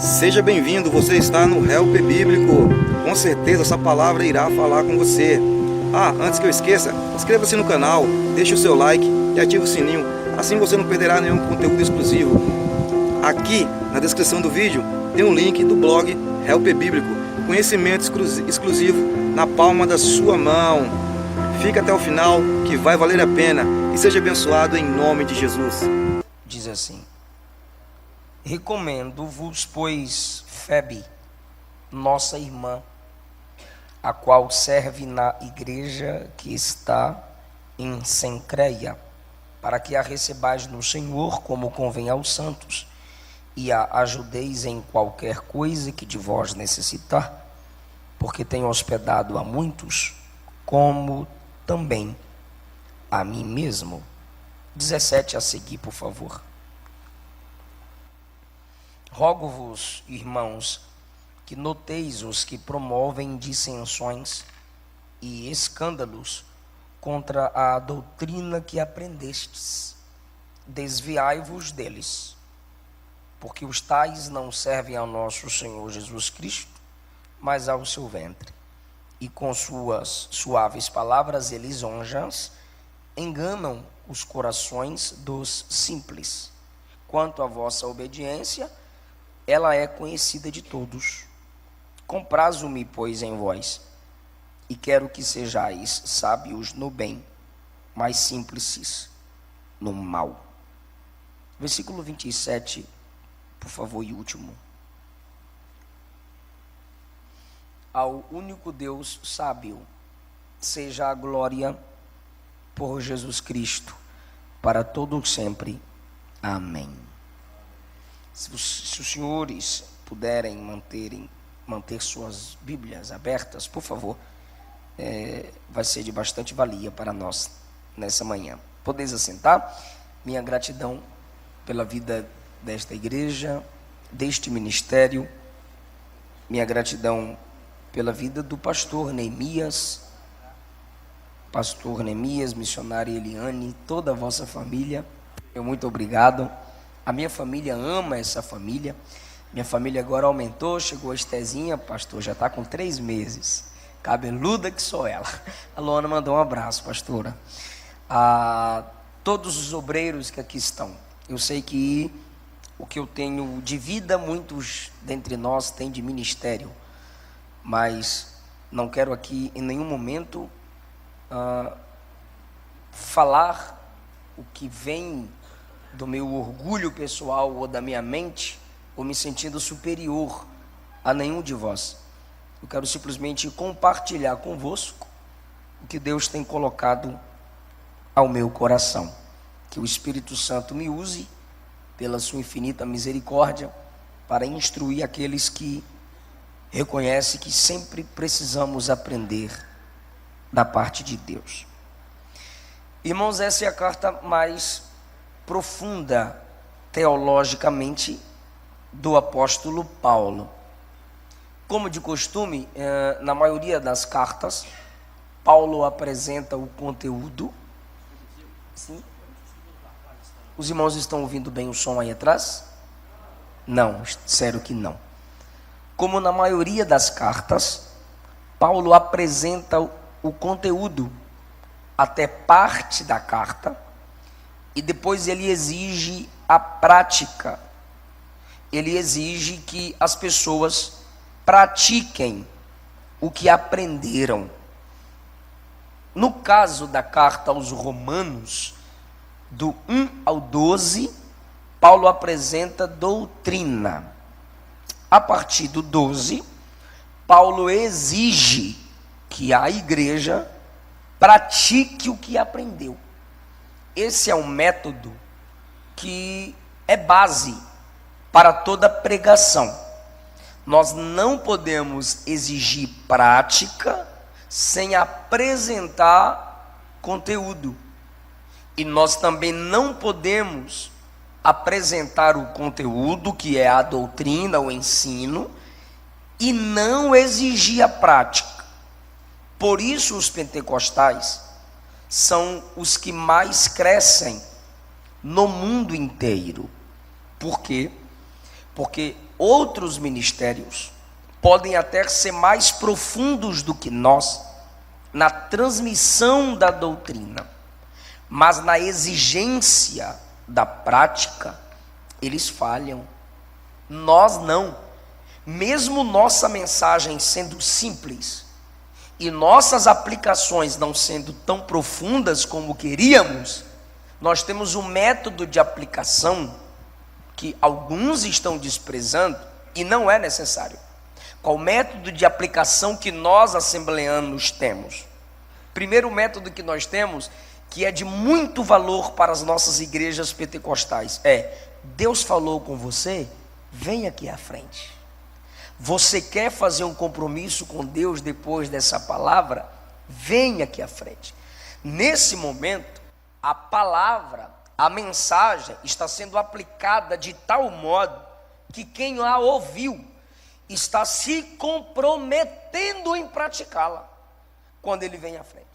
Seja bem-vindo, você está no Help Bíblico. Com certeza essa palavra irá falar com você. Antes que eu esqueça, inscreva-se no canal, deixe o seu like e ative o sininho. Assim você não perderá nenhum conteúdo exclusivo. Aqui na descrição do vídeo tem um link do blog Help Bíblico. Conhecimento exclusivo na palma da sua mão. Fica até o final que vai valer a pena e seja abençoado em nome de Jesus. Diz assim: recomendo-vos, pois, Febe, nossa irmã, a qual serve na igreja que está em Cencreia, para que a recebais no Senhor como convém aos santos, e a ajudeis em qualquer coisa que de vós necessitar, porque tenho hospedado a muitos, como também a mim mesmo. 17 a seguir, por favor. Rogo-vos, irmãos, que noteis os que promovem dissensões e escândalos contra a doutrina que aprendestes. Desviai-vos deles, porque os tais não servem ao nosso Senhor Jesus Cristo, mas ao seu ventre. E com suas suaves palavras e lisonjas enganam os corações dos simples. Quanto à vossa obediência, ela é conhecida de todos. Comprazo-me, pois, em vós, e quero que sejais sábios no bem, mas simples no mal. Versículo 27, por favor, e último. Ao único Deus sábio, seja a glória por Jesus Cristo, para todo sempre. Amém. Se os senhores puderem manter suas Bíblias abertas, por favor, vai ser de bastante valia para nós nessa manhã. Podeis assentar. Minha gratidão pela vida desta igreja, deste ministério, minha gratidão pela vida do pastor Neemias, missionária Eliane, toda a vossa família, eu muito obrigado. A minha família ama essa família. Minha família agora aumentou, chegou a Estezinha, pastor, já está com 3 meses. Cabeluda que sou ela. A Luana mandou um abraço, pastora. A todos os obreiros que aqui estão. Eu sei que o que eu tenho de vida, muitos dentre nós têm de ministério. Mas não quero aqui em nenhum momento falar o que vem do meu orgulho pessoal ou da minha mente, ou me sentindo superior a nenhum de vós. Eu quero simplesmente compartilhar convosco o que Deus tem colocado ao meu coração. Que o Espírito Santo me use, pela sua infinita misericórdia, para instruir aqueles que reconhecem que sempre precisamos aprender da parte de Deus. Irmãos, essa é a carta mais profunda teologicamente do apóstolo Paulo. Como de costume, na maioria das cartas, Paulo apresenta o conteúdo. Sim? Os irmãos estão ouvindo bem o som aí atrás? Não, sério que não. Como na maioria das cartas, Paulo apresenta o conteúdo até parte da carta, e depois ele exige a prática. Ele exige que as pessoas pratiquem o que aprenderam. No caso da carta aos Romanos, do 1 ao 12, Paulo apresenta doutrina. A partir do 12, Paulo exige que a igreja pratique o que aprendeu. Esse é um método que é base para toda pregação. Nós não podemos exigir prática sem apresentar conteúdo. E nós também não podemos apresentar o conteúdo, que é a doutrina, o ensino, e não exigir a prática. Por isso os pentecostais são os que mais crescem no mundo inteiro. Por quê? porque outros ministérios podem até ser mais profundos do que nós na transmissão da doutrina, mas na exigência da prática, eles falham. Nós não. Mesmo nossa mensagem sendo simples e nossas aplicações não sendo tão profundas como queríamos, nós temos um método de aplicação que alguns estão desprezando e não é necessário. Qual método de aplicação que nós assembleanos temos? Primeiro método que nós temos, que é de muito valor para as nossas igrejas pentecostais, é: Deus falou com você? Vem aqui à frente. Você quer fazer um compromisso com Deus depois dessa palavra? Vem aqui à frente. Nesse momento, a palavra, a mensagem está sendo aplicada de tal modo que quem a ouviu está se comprometendo em praticá-la quando ele vem à frente.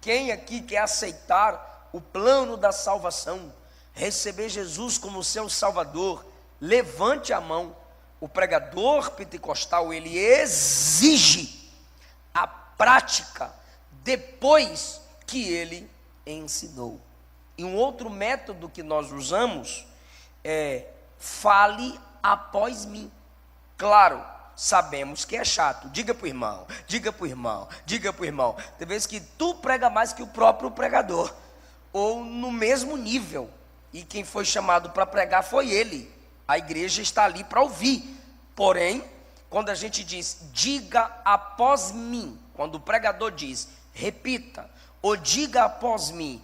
Quem aqui quer aceitar o plano da salvação, receber Jesus como seu Salvador, levante a mão. O pregador pentecostal, ele exige a prática depois que ele ensinou. E um outro método que nós usamos é: fale após mim. Claro, sabemos que é chato. Diga para o irmão, diga para o irmão, diga para o irmão. Tem vezes que tu prega mais que o próprio pregador, ou no mesmo nível, e quem foi chamado para pregar foi ele. A igreja está ali para ouvir. Porém, quando a gente diz diga após mim, quando o pregador diz repita, ou diga após mim,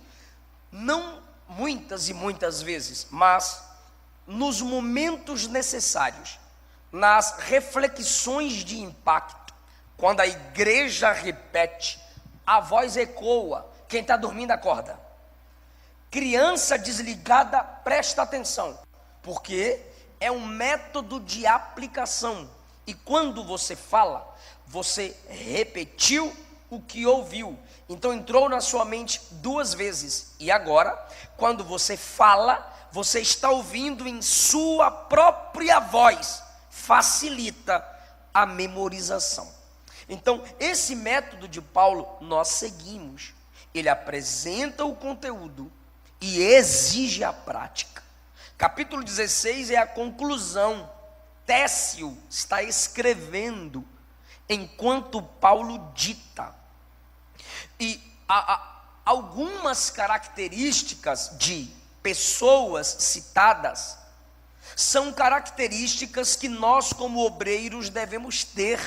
não muitas e muitas vezes, mas nos momentos necessários, nas reflexões de impacto, quando a igreja repete, a voz ecoa, quem está dormindo acorda. Criança desligada presta atenção, porque é um método de aplicação. E quando você fala, você repetiu o que ouviu. Então entrou na sua mente 2 vezes. E agora, quando você fala, você está ouvindo em sua própria voz. Facilita a memorização. Então, esse método de Paulo nós seguimos. Ele apresenta o conteúdo e exige a prática. Capítulo 16 é a conclusão. Técio está escrevendo enquanto Paulo dita. E algumas características de pessoas citadas são características que nós, como obreiros, devemos ter.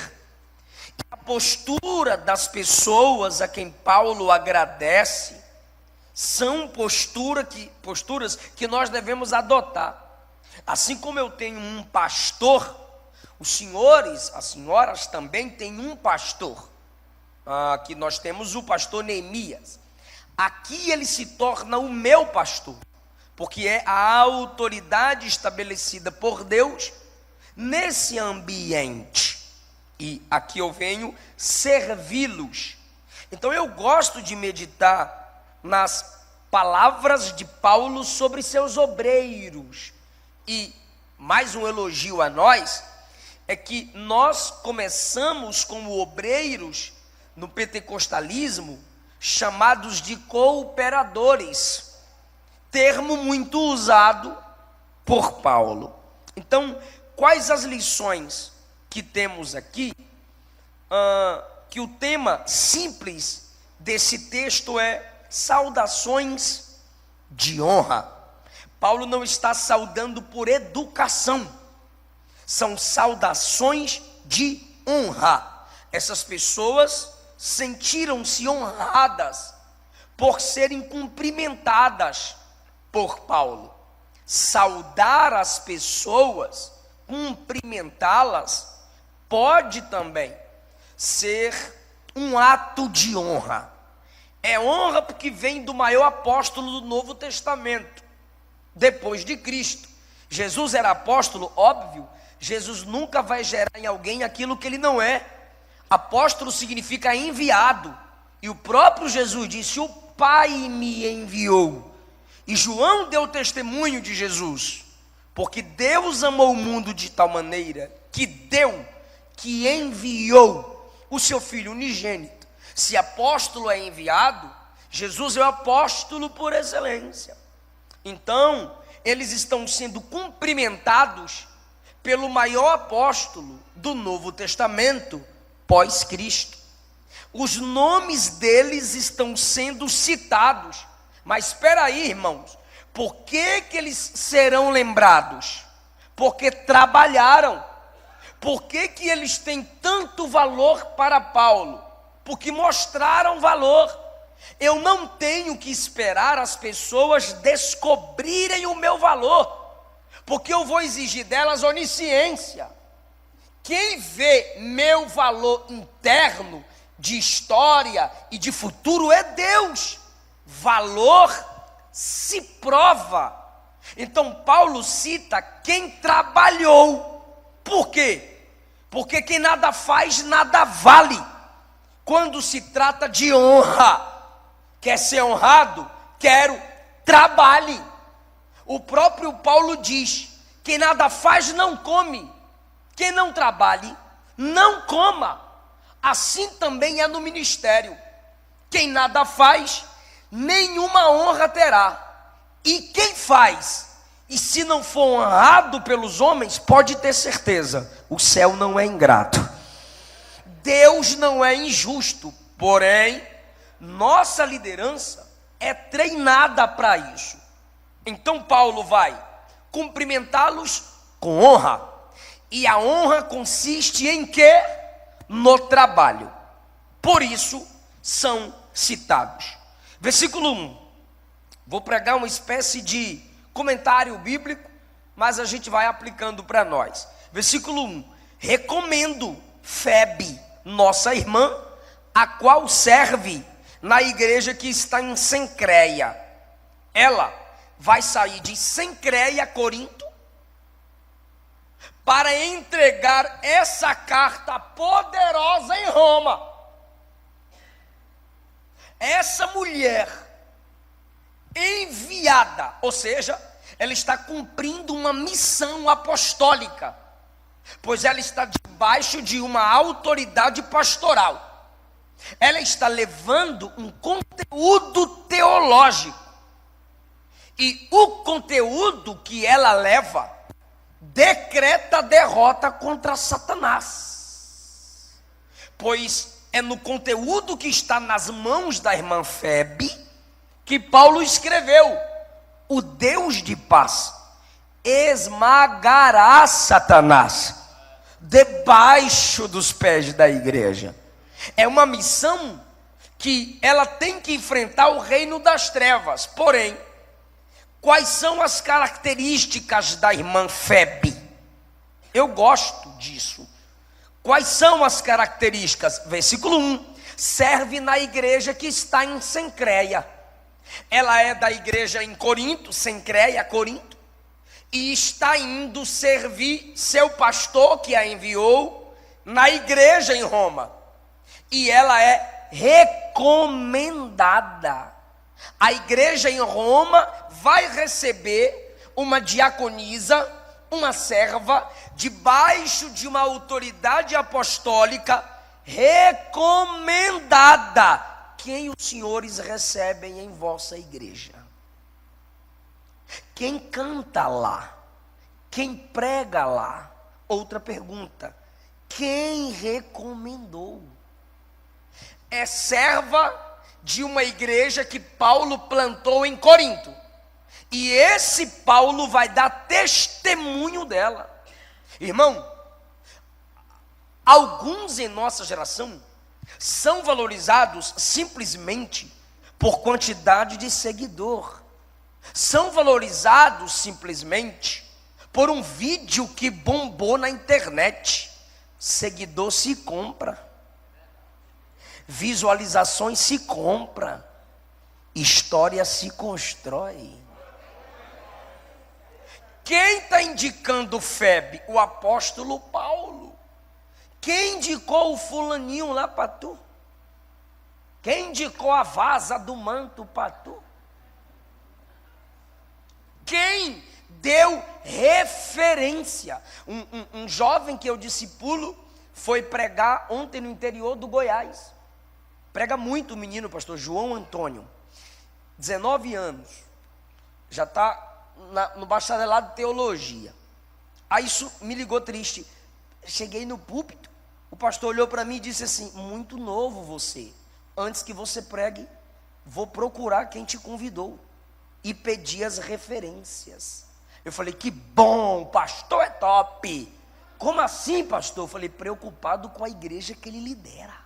A postura das pessoas a quem Paulo agradece são posturas que nós devemos adotar. Assim como eu tenho um pastor, os senhores, as senhoras também têm um pastor. Aqui nós temos o pastor Neemias. Aqui ele se torna o meu pastor, porque é a autoridade estabelecida por Deus nesse ambiente. E aqui eu venho servi-los. Então eu gosto de meditar nas palavras de Paulo sobre seus obreiros. E mais um elogio a nós, é que nós começamos como obreiros no pentecostalismo, chamados de cooperadores, termo muito usado por Paulo. Então, quais as lições que temos aqui? Que o tema simples desse texto é saudações de honra. Paulo não está saudando por educação, são saudações de honra. Essas pessoas sentiram-se honradas por serem cumprimentadas por Paulo. Saudar as pessoas, cumprimentá-las, pode também ser um ato de honra. É honra porque vem do maior apóstolo do Novo Testamento, depois de Cristo. Jesus era apóstolo, óbvio. Jesus nunca vai gerar em alguém aquilo que ele não é. Apóstolo significa enviado. E o próprio Jesus disse: o Pai me enviou. E João deu testemunho de Jesus. Porque Deus amou o mundo de tal maneira que deu, que enviou o seu Filho unigênito. Se apóstolo é enviado, Jesus é o apóstolo por excelência. Então, eles estão sendo cumprimentados pelo maior apóstolo do Novo Testamento, pós-Cristo. Os nomes deles estão sendo citados. Mas espera aí, irmãos. Por que eles serão lembrados? Porque trabalharam. Por que eles têm tanto valor para Paulo? Porque mostraram valor. Eu não tenho que esperar as pessoas descobrirem o meu valor, porque eu vou exigir delas onisciência. Quem vê meu valor interno, de história e de futuro, é Deus. Valor se prova. Então Paulo cita quem trabalhou. Por quê? Porque quem nada faz, nada vale. Quando se trata de honra, quer ser honrado? Quero, trabalhe. O próprio Paulo diz: quem nada faz não come, quem não trabalhe não coma. Assim também é no ministério. Quem nada faz, nenhuma honra terá. E quem faz, e se não for honrado pelos homens, pode ter certeza, o céu não é ingrato. Deus não é injusto, porém, nossa liderança é treinada para isso. Então Paulo vai cumprimentá-los com honra. E a honra consiste em quê? No trabalho. Por isso são citados. Versículo 1. Vou pregar uma espécie de comentário bíblico, mas a gente vai aplicando para nós. Versículo 1. Recomendo Febe, nossa irmã, a qual serve na igreja que está em Cencreia. Ela vai sair de Cencreia, Corinto, para entregar essa carta poderosa em Roma. Essa mulher enviada, ou seja, ela está cumprindo uma missão apostólica, pois ela está debaixo de uma autoridade pastoral. Ela está levando um conteúdo teológico. E o conteúdo que ela leva decreta derrota contra Satanás. Pois é no conteúdo que está nas mãos da irmã Febe que Paulo escreveu: o Deus de paz esmagará Satanás debaixo dos pés da igreja. É uma missão que ela tem que enfrentar o reino das trevas. Porém, quais são as características da irmã Febe? Eu gosto disso. Quais são as características? Versículo 1. Serve na igreja que está em Cencreia. Ela é da igreja em Corinto, Cencreia, Corinto, e está indo servir seu pastor que a enviou na igreja em Roma. E ela é recomendada. A igreja em Roma vai receber uma diaconisa, uma serva, debaixo de uma autoridade apostólica recomendada. Quem os senhores recebem em vossa igreja? Quem canta lá? Quem prega lá? Outra pergunta: quem recomendou? É serva de uma igreja que Paulo plantou em Corinto. E esse Paulo vai dar testemunho dela. Irmão, alguns em nossa geração são valorizados simplesmente por quantidade de seguidor. São valorizados simplesmente por um vídeo que bombou na internet. Seguidor se compra. Visualizações se compra. História se constrói. Quem está indicando Febe? O apóstolo Paulo. Quem indicou o fulaninho lá para tu? Quem indicou a vaza do manto para tu? Quem deu referência. Um jovem que eu discipulo foi pregar ontem no interior do Goiás. Prega muito o menino, pastor João Antônio, 19 anos, já está no bacharelado de teologia. Aí isso me ligou triste. Cheguei no púlpito, o pastor olhou para mim e disse assim: muito novo você, antes que você pregue, vou procurar quem te convidou e pedir as referências. Eu falei: que bom, pastor é top. Como assim, pastor? Eu falei: preocupado com a igreja que ele lidera.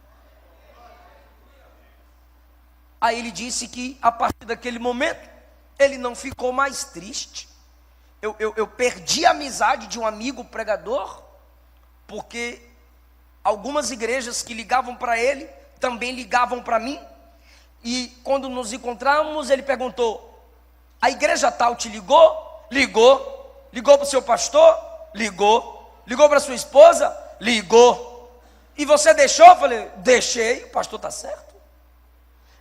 Aí ele disse que a partir daquele momento ele não ficou mais triste. Eu perdi a amizade de um amigo pregador, porque algumas igrejas que ligavam para ele também ligavam para mim. E quando nos encontramos, ele perguntou: a igreja tal te ligou? Ligou. Ligou para o seu pastor? Ligou. Ligou para sua esposa? Ligou. E você deixou? Eu falei: deixei. O pastor está certo.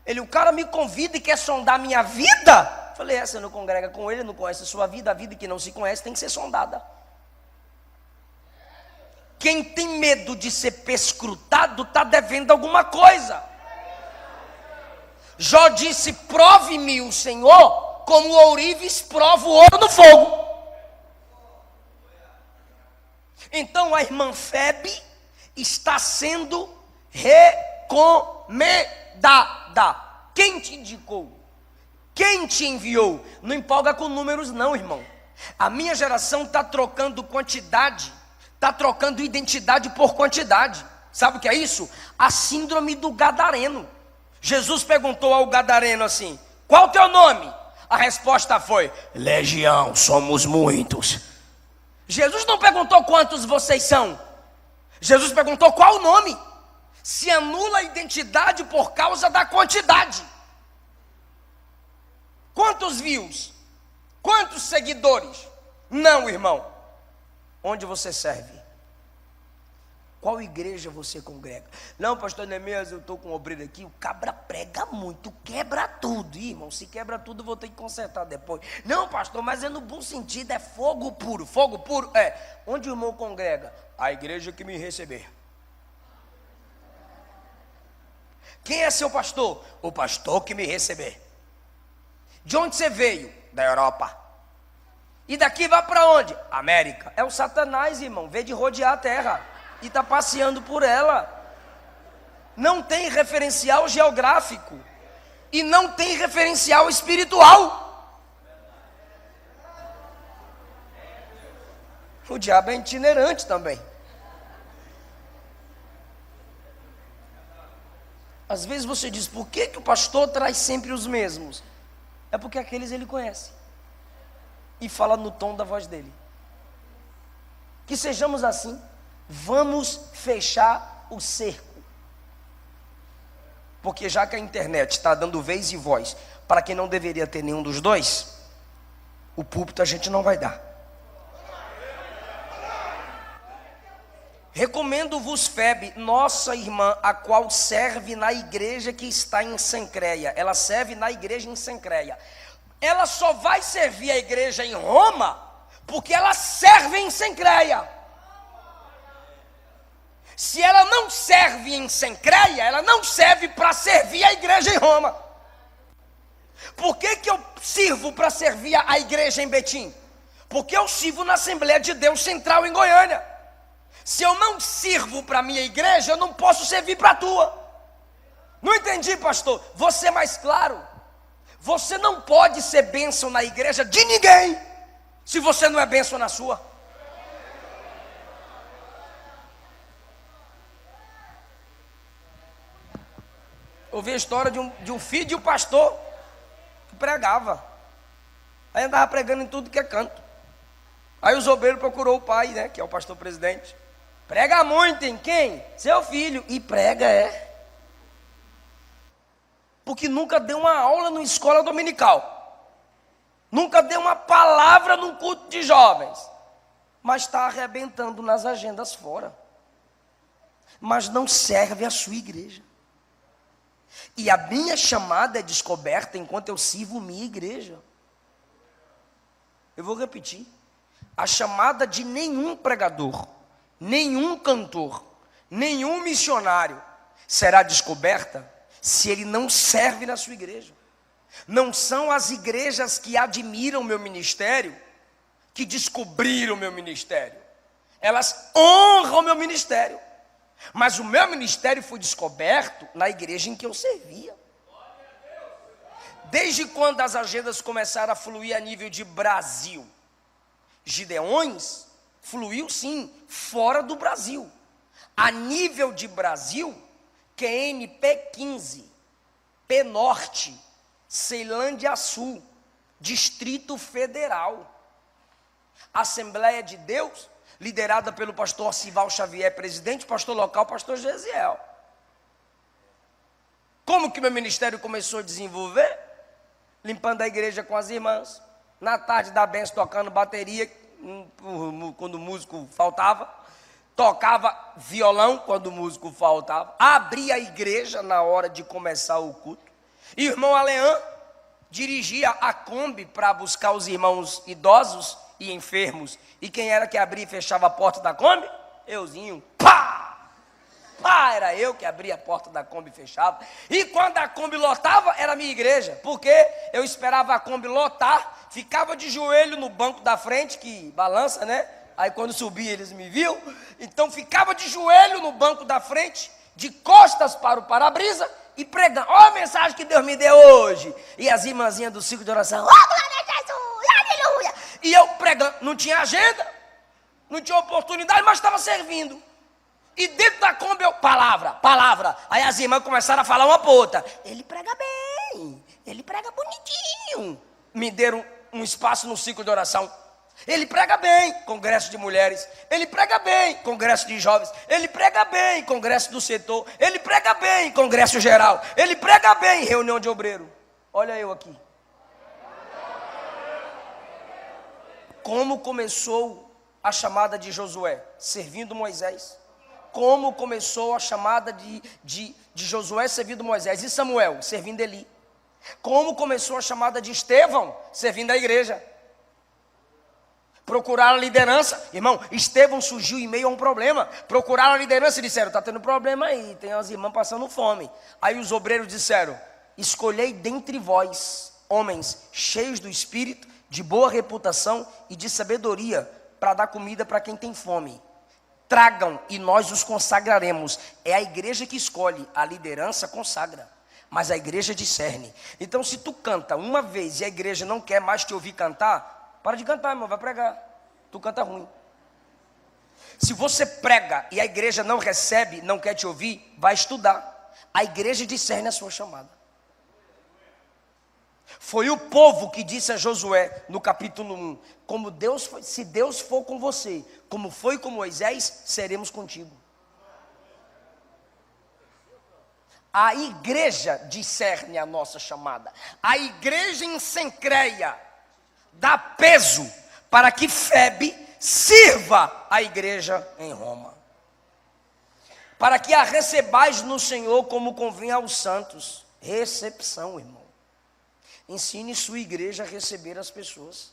Ele: o cara me convida e quer sondar a minha vida? Eu falei: você não congrega com ele, não conhece a sua vida. A vida que não se conhece tem que ser sondada. Quem tem medo de ser perscrutado está devendo alguma coisa. Jó disse: prove-me o Senhor como o ourives prova o ouro no fogo. Então a irmã Febe está sendo recomendada. Quem te indicou? Quem te enviou? Não empolga com números não, irmão. A minha geração está trocando quantidade, está trocando identidade por quantidade. Sabe o que é isso? A síndrome do gadareno. Jesus perguntou ao gadareno assim: qual o teu nome? A resposta foi: Legião, somos muitos. Jesus não perguntou quantos vocês são. Jesus perguntou qual o nome. Se anula a identidade por causa da quantidade. Quantos views? Quantos seguidores? Não, irmão. Onde você serve? Qual igreja você congrega? Não, pastor Neemias, eu estou com um obreiro aqui, o cabra prega muito, quebra tudo. Ih, irmão, se quebra tudo, eu vou ter que consertar depois. Não, pastor, mas é no bom sentido, é fogo puro. Fogo puro é, onde o irmão congrega? A igreja que me receber. Quem é seu pastor? O pastor que me receber. De onde você veio? Da Europa. E daqui vai para onde? América. É o Satanás, irmão, veio de rodear a terra e está passeando por ela. Não tem referencial geográfico e não tem referencial espiritual. O diabo é itinerante também. Às vezes você diz: por que o pastor traz sempre os mesmos? É porque aqueles ele conhece e fala no tom da voz dele. Que sejamos assim. Vamos fechar o cerco. Porque já que a internet está dando vez e voz para quem não deveria ter nenhum dos dois, o púlpito a gente não vai dar. Recomendo-vos Febe, nossa irmã, a qual serve na igreja que está em Cencreia. Ela serve na igreja em Cencreia. Ela só vai servir a igreja em Roma porque ela serve em Cencreia. Se ela não serve em Cencreia, ela não serve para servir a igreja em Roma. Por que eu sirvo para servir a igreja em Betim? Porque eu sirvo na Assembleia de Deus Central em Goiânia. Se eu não sirvo para a minha igreja, eu não posso servir para a tua. Não entendi, pastor? Vou ser mais claro. Você não pode ser bênção na igreja de ninguém, se você não é bênção na sua. Ouvi a história de um filho de um pastor que pregava. Aí andava pregando em tudo que é canto. Aí os obreiros procurou o pai, né, que é o pastor presidente. Prega muito em quem? Seu filho. E prega, porque nunca deu uma aula numa escola dominical. Nunca deu uma palavra num culto de jovens. Mas está arrebentando nas agendas fora. Mas não serve a sua igreja. E a minha chamada é descoberta enquanto eu sirvo minha igreja. Eu vou repetir. A chamada de nenhum pregador, nenhum cantor, nenhum missionário será descoberta se ele não serve na sua igreja. Não são as igrejas que admiram o meu ministério que descobriram o meu ministério. Elas honram o meu ministério. Mas o meu ministério foi descoberto na igreja em que eu servia. Desde quando as agendas começaram a fluir a nível de Brasil? Gideões fluiu sim, fora do Brasil. A nível de Brasil, QNP 15, P Norte, Ceilândia Sul, Distrito Federal. Assembleia de Deus, liderada pelo pastor Sival Xavier, presidente, pastor local, pastor Gesiel. Como que meu ministério começou a desenvolver? Limpando a igreja com as irmãs, na tarde da benção tocando bateria, quando o músico faltava, tocava violão quando o músico faltava, abria a igreja na hora de começar o culto. Irmão Aleã dirigia a Kombi para buscar os irmãos idosos e enfermos. E quem era que abria e fechava a porta da Kombi? Euzinho. Pá! Pá! Era eu que abria a porta da Kombi e fechava. E quando a Kombi lotava, era a minha igreja. Porque eu esperava a Kombi lotar, ficava de joelho no banco da frente, que balança, né? Aí quando subia eles me viam. Então ficava de joelho no banco da frente, de costas para o para-brisa, e pregando. Olha a mensagem que Deus me deu hoje. E as irmãzinhas do ciclo de oração. Oh, glória a Jesus, aleluia. E eu pregando. Não tinha agenda, não tinha oportunidade, mas estava servindo. E dentro da Kombi eu, palavra. Aí as irmãs começaram a falar uma para outra. Ele prega bem, ele prega bonitinho. Me deram um espaço no ciclo de oração. Ele prega bem, congresso de mulheres. Ele prega bem, congresso de jovens. Ele prega bem, congresso do setor. Ele prega bem, congresso geral. Ele prega bem, reunião de obreiro. Olha eu aqui. Como começou a chamada de Josué? Servindo Moisés. Como começou a chamada de Josué servindo Moisés? E Samuel, servindo Eli. Como começou a chamada de Estevão? Servindo a igreja. Procuraram a liderança. Irmão, Estevão surgiu em meio a um problema. Procuraram a liderança e disseram, está tendo problema aí, tem as irmãs passando fome. Aí os obreiros disseram, escolhei dentre vós, homens cheios do Espírito, de boa reputação e de sabedoria, para dar comida para quem tem fome. Tragam e nós os consagraremos. É a igreja que escolhe, a liderança consagra. Mas a igreja discerne. Então se tu canta uma vez e a igreja não quer mais te ouvir cantar, para de cantar, irmão, vai pregar. Tu canta ruim. Se você prega e a igreja não recebe, não quer te ouvir, vai estudar. A igreja discerne a sua chamada. Foi o povo que disse a Josué, no capítulo 1, como Deus, se Deus for com você, como foi com Moisés, seremos contigo. A igreja discerne a nossa chamada. A igreja em Sencreia dá peso para que Febe sirva a igreja em Roma. Para que a recebais no Senhor como convém aos santos. Recepção, irmão. Ensine sua igreja a receber as pessoas.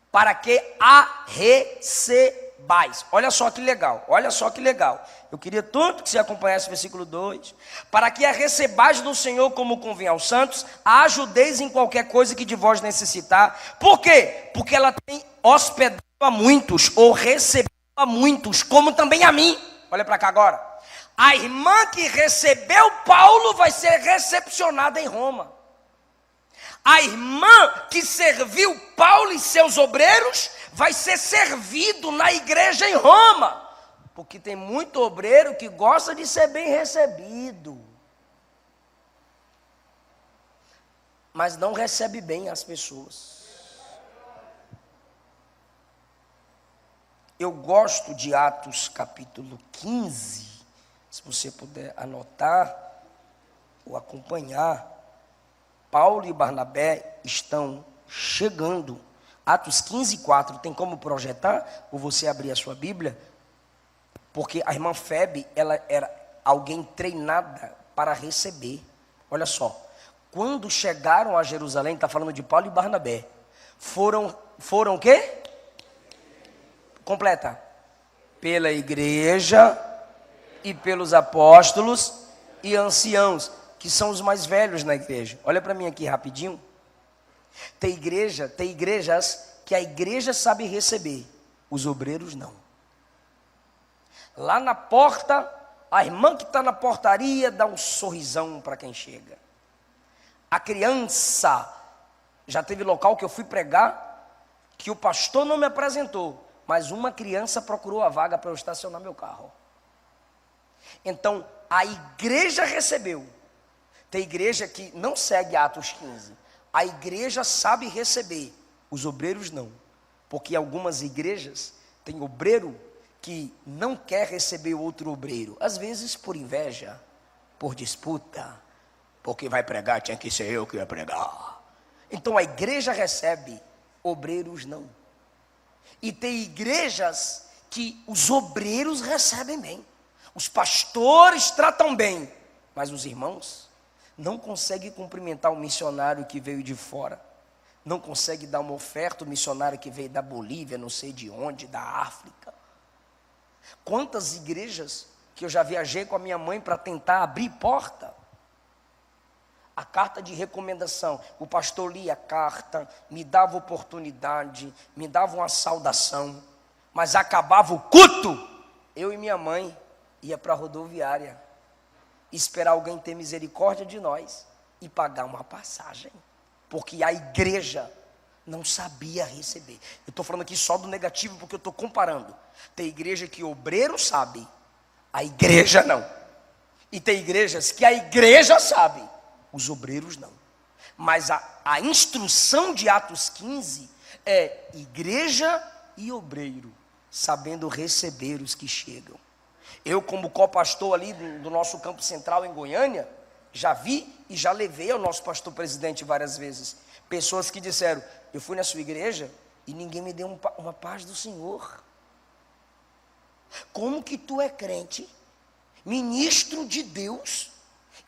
Para que a recebais. Olha só que legal, olha só que legal. Eu queria tanto que você acompanhasse o versículo 2. Para que a recebais no Senhor como convém aos santos, a ajudeis em qualquer coisa que de vós necessitar. Por quê? Porque ela tem hospedado a muitos, ou recebeu a muitos, como também a mim. Olha para cá agora. A irmã que recebeu Paulo vai ser recepcionada em Roma. A irmã que serviu Paulo e seus obreiros vai ser servido na igreja em Roma. Porque tem muito obreiro que gosta de ser bem recebido, mas não recebe bem as pessoas. Eu gosto de Atos capítulo 15, se você puder anotar ou acompanhar. Paulo e Barnabé estão chegando. Atos 15, 4, tem como projetar? Ou você abrir a sua Bíblia? Porque a irmã Febe, ela era alguém treinada para receber. Olha só, quando chegaram a Jerusalém, está falando de Paulo e Barnabé, foram foram o quê? Completa. Pela igreja e pelos apóstolos e anciãos, que são os mais velhos na igreja. Olha para mim aqui rapidinho. Tem igrejas que a igreja sabe receber, os obreiros não. Lá na porta, a irmã que está na portaria dá um sorrisão para quem chega. A criança, já teve local que eu fui pregar, que o pastor não me apresentou, mas uma criança procurou a vaga para eu estacionar meu carro. Então, a igreja recebeu. Tem igreja que não segue Atos 15. A igreja sabe receber, os obreiros não. Porque algumas igrejas têm obreiro que não quer receber outro obreiro. Às vezes por inveja, por disputa, porque vai pregar, tinha que ser eu que ia pregar. Então a igreja recebe, obreiros não. E tem igrejas que os obreiros recebem bem. Os pastores tratam bem, mas os irmãos não conseguem cumprimentar o missionário que veio de fora. Não conseguem dar uma oferta ao missionário que veio da Bolívia, não sei de onde, da África. Quantas igrejas que eu já viajei com a minha mãe para tentar abrir porta. A carta de recomendação, o pastor lia a carta, me dava oportunidade, me dava uma saudação, mas acabava o culto, eu e minha mãe ia para a rodoviária, esperar alguém ter misericórdia de nós e pagar uma passagem, porque a igreja não sabia receber. Eu estou falando aqui só do negativo, porque eu estou comparando. Tem igreja que o obreiro sabe, a igreja não. E tem igrejas que a igreja sabe, os obreiros não. Mas a instrução de Atos 15 é igreja e obreiro, sabendo receber os que chegam. Eu, como co-pastor ali do nosso campo central em Goiânia, já vi e já levei ao nosso pastor presidente várias vezes. Pessoas que disseram, eu fui na sua igreja e ninguém me deu uma paz do Senhor. Como que tu é crente, ministro de Deus,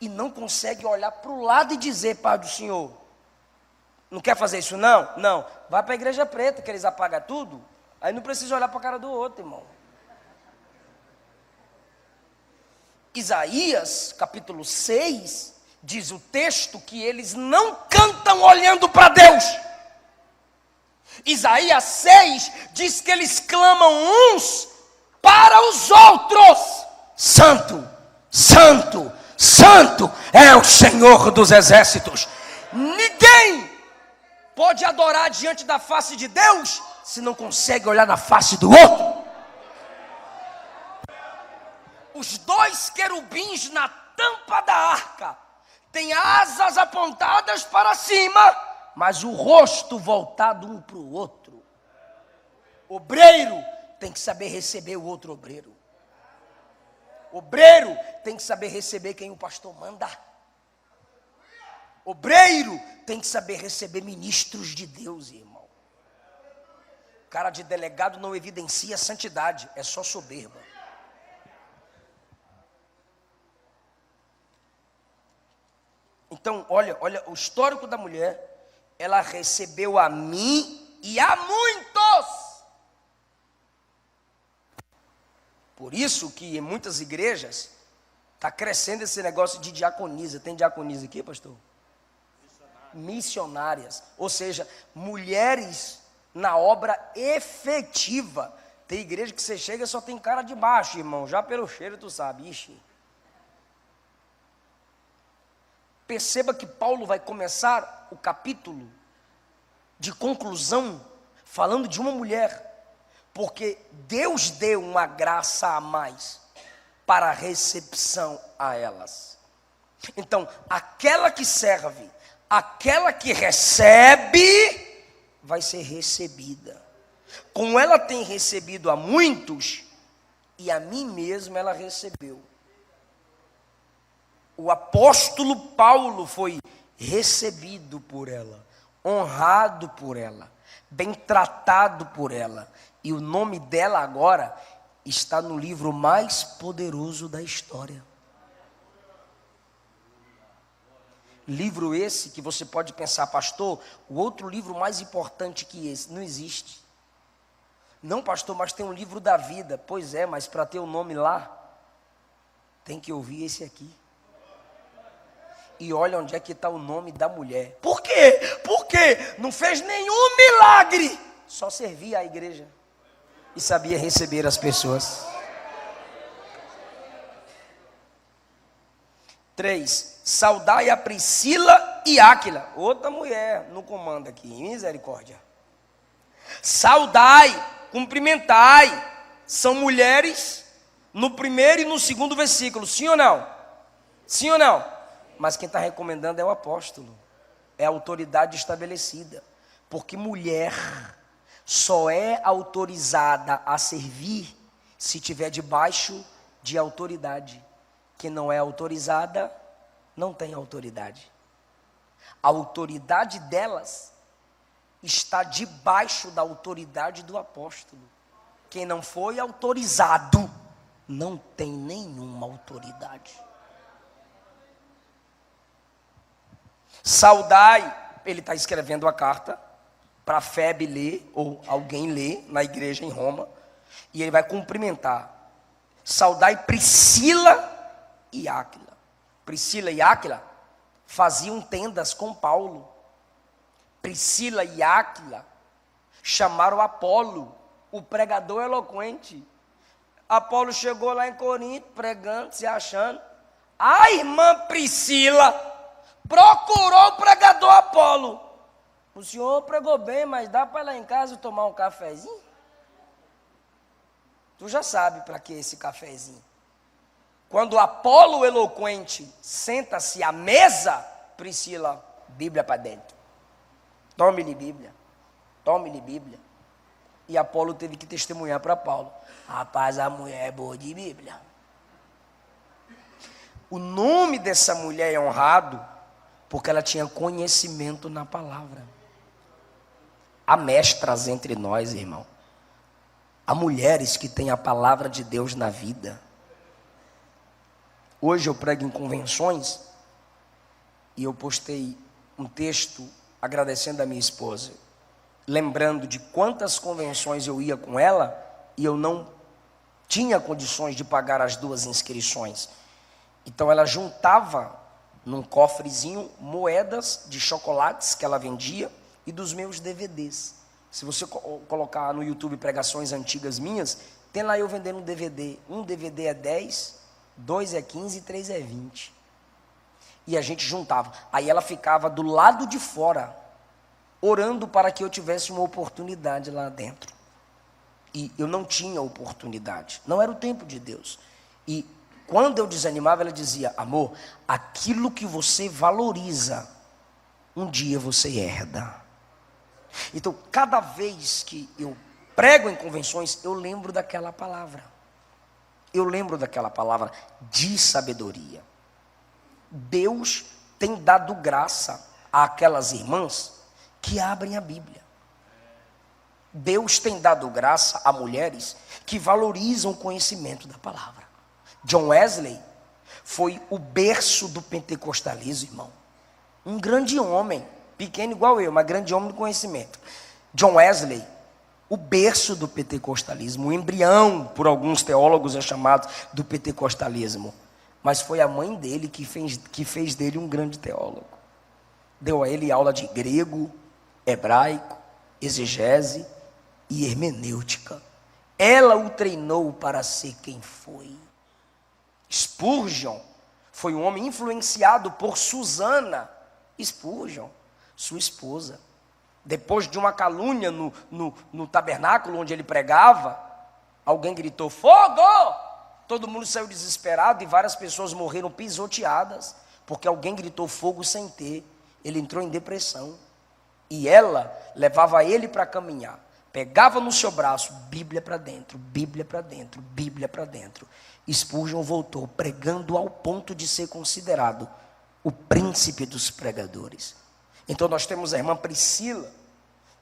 e não consegue olhar para o lado e dizer, paz do Senhor? Não quer fazer isso não? Não. Vai para a igreja preta, que eles apagam tudo. Aí não precisa olhar para a cara do outro, irmão. Isaías, capítulo 6, diz o texto que eles não cantam olhando para Deus. Isaías 6 diz que eles clamam uns para os outros. Santo, santo, santo é o Senhor dos exércitos. Ninguém pode adorar diante da face de Deus se não consegue olhar na face do outro. Os dois querubins na tampa da arca têm asas apontadas para cima, mas o rosto voltado um para o outro. Obreiro tem que saber receber o outro obreiro. Obreiro tem que saber receber quem o pastor manda. Obreiro tem que saber receber ministros de Deus, irmão. Cara de delegado não evidencia santidade, é só soberba. Então, olha o histórico da mulher. Ela recebeu a mim e a muitos. Por isso que em muitas igrejas está crescendo esse negócio de diaconisa. Tem diaconisa aqui, pastor? Missionárias. Ou seja, mulheres na obra efetiva. Tem igreja que você chega e só tem cara de baixo, irmão. Já pelo cheiro tu sabe. Ixi. Perceba que Paulo vai começar o capítulo de conclusão falando de uma mulher, porque Deus deu uma graça a mais para a recepção a elas. Então, aquela que serve, aquela que recebe, vai ser recebida. Como ela tem recebido a muitos, e a mim mesmo ela recebeu. O apóstolo Paulo foi recebido por ela, honrado por ela, bem tratado por ela. E o nome dela agora está no livro mais poderoso da história. Livro esse que você pode pensar, pastor, o outro livro mais importante que esse, não existe. Não, pastor, mas tem um livro da vida. Pois é, mas para ter o nome lá, tem que ouvir esse aqui. E olha onde é que está o nome da mulher. Por quê? Porque não fez nenhum milagre. Só servia a igreja. E sabia receber as pessoas. 3. Saudai a Priscila e Áquila. Outra mulher no comando aqui. Misericórdia. Saudai, cumprimentai. São mulheres no primeiro e no segundo versículo. Sim ou não? Sim ou não? Mas quem está recomendando é o apóstolo. É a autoridade estabelecida. Porque mulher só é autorizada a servir se tiver debaixo de autoridade. Quem não é autorizada, não tem autoridade. A autoridade delas está debaixo da autoridade do apóstolo. Quem não foi autorizado, não tem nenhuma autoridade. Saudai, ele está escrevendo a carta para Febe ler, ou alguém ler na igreja em Roma, e ele vai cumprimentar. Saudai Priscila e Áquila. Priscila e Áquila faziam tendas com Paulo. Priscila e Áquila chamaram Apolo, o pregador eloquente. Apolo chegou lá em Corinto, pregando, se achando. A irmã Priscila procurou o pregador Apolo. O senhor pregou bem, mas dá para ir lá em casa tomar um cafezinho? Tu já sabe para que esse cafezinho. Quando Apolo eloquente senta-se à mesa, Priscila, Bíblia para dentro. Tome-lhe Bíblia. Tome-lhe Bíblia. E Apolo teve que testemunhar para Paulo. Rapaz, a mulher é boa de Bíblia. O nome dessa mulher é honrado porque ela tinha conhecimento na palavra. Há mestras entre nós, irmão. Há mulheres que têm a palavra de Deus na vida. Hoje eu prego em convenções e eu postei um texto agradecendo a minha esposa, lembrando de quantas convenções eu ia com ela e eu não tinha condições de pagar as 2 inscrições. Então ela juntava num cofrezinho moedas de chocolates que ela vendia e dos meus DVDs. Se você colocar no YouTube pregações antigas minhas, tem lá eu vendendo um DVD. Um DVD é 10, 2 é 15 e 3 é 20. E a gente juntava. Aí ela ficava do lado de fora, orando para que eu tivesse uma oportunidade lá dentro. E eu não tinha oportunidade. Não era o tempo de Deus. E quando eu desanimava, ela dizia: amor, aquilo que você valoriza, um dia você herda. Então, cada vez que eu prego em convenções, eu lembro daquela palavra. Eu lembro daquela palavra de sabedoria. Deus tem dado graça àquelas irmãs que abrem a Bíblia. Deus tem dado graça a mulheres que valorizam o conhecimento da palavra. John Wesley foi o berço do pentecostalismo, irmão. Um grande homem, pequeno igual eu, mas grande homem do conhecimento. John Wesley, o berço do pentecostalismo, o embrião, por alguns teólogos é chamado do pentecostalismo. Mas foi a mãe dele que fez dele um grande teólogo. Deu a ele aula de grego, hebraico, exegese e hermenêutica. Ela o treinou para ser quem foi. Spurgeon foi um homem influenciado por Susana Spurgeon, sua esposa. Depois de uma calúnia no tabernáculo onde ele pregava, alguém gritou: fogo! Todo mundo saiu desesperado e várias pessoas morreram pisoteadas, porque alguém gritou fogo sem ter. Ele entrou em depressão. E ela levava ele para caminhar. Pegava no seu braço, Bíblia para dentro, Bíblia para dentro, Bíblia para dentro. Spurgeon voltou pregando ao ponto de ser considerado o príncipe dos pregadores. Então nós temos a irmã Priscila,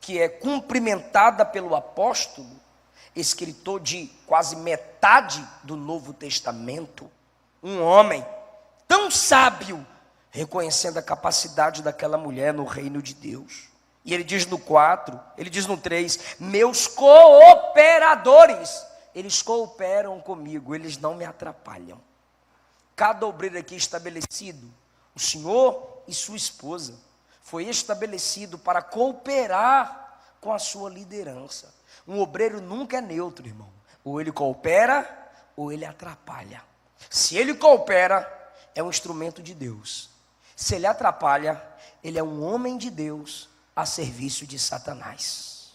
que é cumprimentada pelo apóstolo, escritor de quase metade do Novo Testamento, um homem tão sábio, reconhecendo a capacidade daquela mulher no reino de Deus. E ele diz no 4, ele diz no 3, meus cooperadores, eles cooperam comigo, eles não me atrapalham. Cada obreiro aqui estabelecido, o senhor e sua esposa, foi estabelecido para cooperar com a sua liderança. Um obreiro nunca é neutro, irmão. Ou ele coopera, ou ele atrapalha. Se ele coopera, é um instrumento de Deus. Se ele atrapalha, ele é um homem de Deus a serviço de Satanás.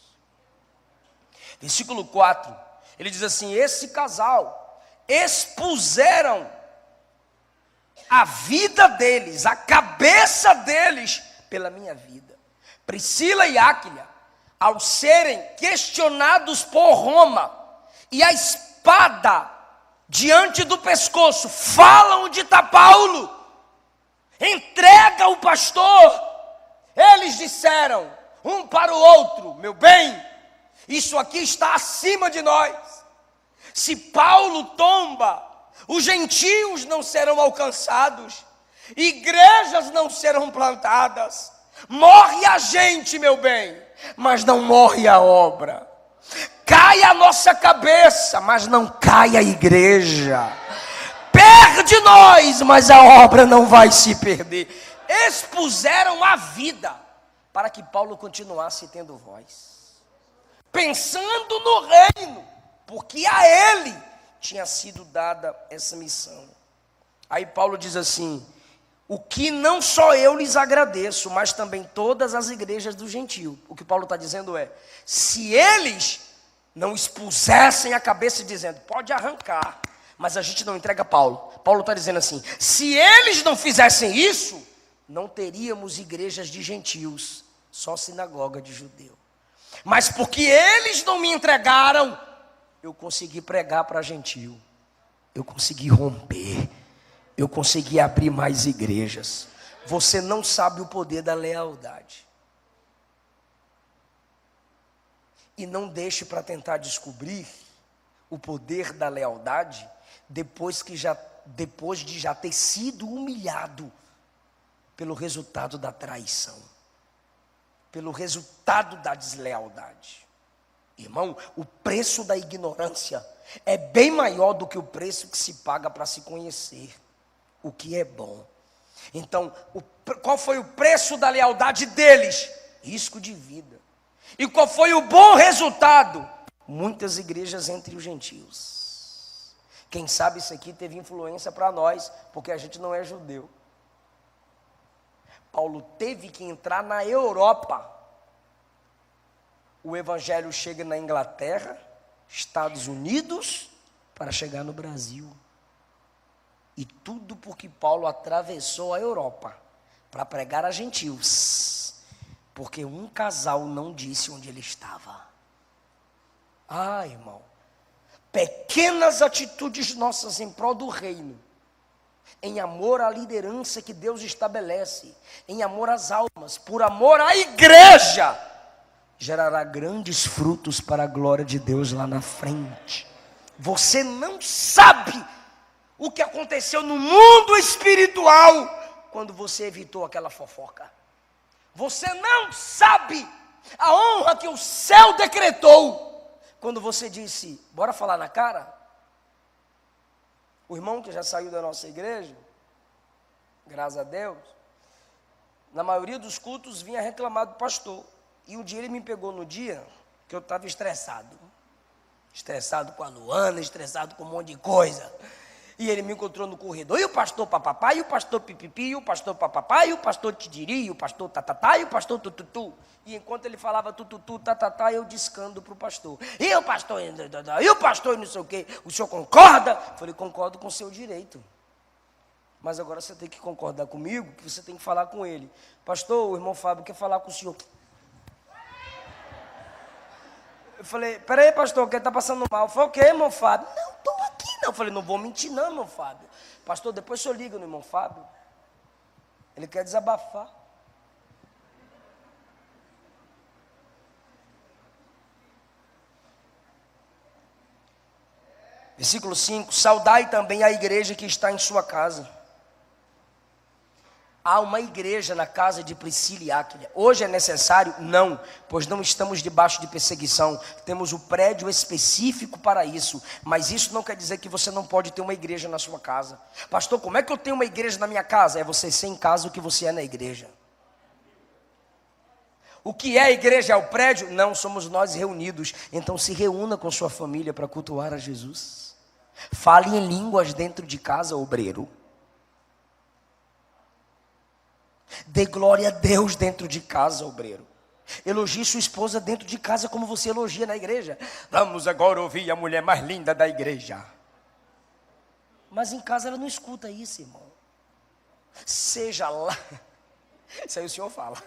Versículo 4, ele diz assim, esse casal expuseram a vida deles, a cabeça deles, pela minha vida. Priscila e Áquila, ao serem questionados por Roma, e a espada diante do pescoço, falam onde está Paulo, entrega o pastor. Eles disseram um para o outro, meu bem, isso aqui está acima de nós. Se Paulo tomba, os gentios não serão alcançados, igrejas não serão plantadas, morre a gente, meu bem, mas não morre a obra. Cai a nossa cabeça, mas não cai a igreja. Perde nós, mas a obra não vai se perder. Expuseram a vida para que Paulo continuasse tendo voz, pensando no reino, porque a ele tinha sido dada essa missão. Aí Paulo diz assim, o que não só eu lhes agradeço, mas também todas as igrejas do gentio. O que Paulo está dizendo é, se eles não expusessem a cabeça dizendo, pode arrancar, mas a gente não entrega Paulo. Paulo está dizendo assim, se eles não fizessem isso, não teríamos igrejas de gentios, só sinagoga de judeu. Mas porque eles não me entregaram, eu consegui pregar para gentio, eu consegui romper, eu consegui abrir mais igrejas. Você não sabe o poder da lealdade. E não deixe para tentar descobrir o poder da lealdade depois de já ter sido humilhado pelo resultado da traição, pelo resultado da deslealdade. Irmão, o preço da ignorância é bem maior do que o preço que se paga para se conhecer o que é bom. Então, qual foi o preço da lealdade deles? Risco de vida. E qual foi o bom resultado? Muitas igrejas entre os gentios. Quem sabe isso aqui teve influência para nós, porque a gente não é judeu. Paulo teve que entrar na Europa. O evangelho chega na Inglaterra, Estados Unidos, para chegar no Brasil. E tudo porque Paulo atravessou a Europa para pregar a gentios, porque um casal não disse onde ele estava. Ah, irmão, pequenas atitudes nossas em prol do reino, em amor à liderança que Deus estabelece, em amor às almas, por amor à igreja, gerará grandes frutos para a glória de Deus lá na frente. Você não sabe o que aconteceu no mundo espiritual quando você evitou aquela fofoca. Você não sabe a honra que o céu decretou quando você disse, bora falar na cara? O irmão que já saiu da nossa igreja, graças a Deus, na maioria dos cultos vinha reclamar do pastor. E um dia ele me pegou no dia que eu estava estressado. Estressado com a Luana, estressado com um monte de coisa. E ele me encontrou no corredor, e o pastor papapá, e o pastor pipipi, e o pastor papapá, e o pastor tidiri, e o pastor tatatá, e o pastor tututu. E enquanto ele falava tututu, tatatá, eu discando para o pastor. E o pastor não sei o quê, o senhor concorda? Eu falei, concordo com o seu direito. Mas agora você tem que concordar comigo, que você tem que falar com ele. Pastor, o irmão Fábio quer falar com o senhor. Eu falei, peraí pastor, que ele está passando mal. Eu falei, o quê, irmão Fábio? Não, estou aqui não. Eu falei, não vou mentir não, irmão Fábio. Pastor, depois o senhor liga no irmão Fábio. Ele quer desabafar. Versículo 5, saudai também a igreja que está em sua casa. Há uma igreja na casa de Priscila e Áquila. Hoje é necessário? Não, pois não estamos debaixo de perseguição. Temos o prédio específico para isso. Mas isso não quer dizer que você não pode ter uma igreja na sua casa. Pastor, como é que eu tenho uma igreja na minha casa? É você ser em casa o que você é na igreja. O que é a igreja? É o prédio? Não, somos nós reunidos. Então se reúna com sua família para cultuar a Jesus. Fale em línguas dentro de casa, obreiro. Dê glória a Deus dentro de casa, obreiro. Elogie sua esposa dentro de casa como você elogia na igreja. Vamos agora ouvir a mulher mais linda da igreja. Mas em casa ela não escuta isso, irmão. Seja lá. Isso aí o senhor fala.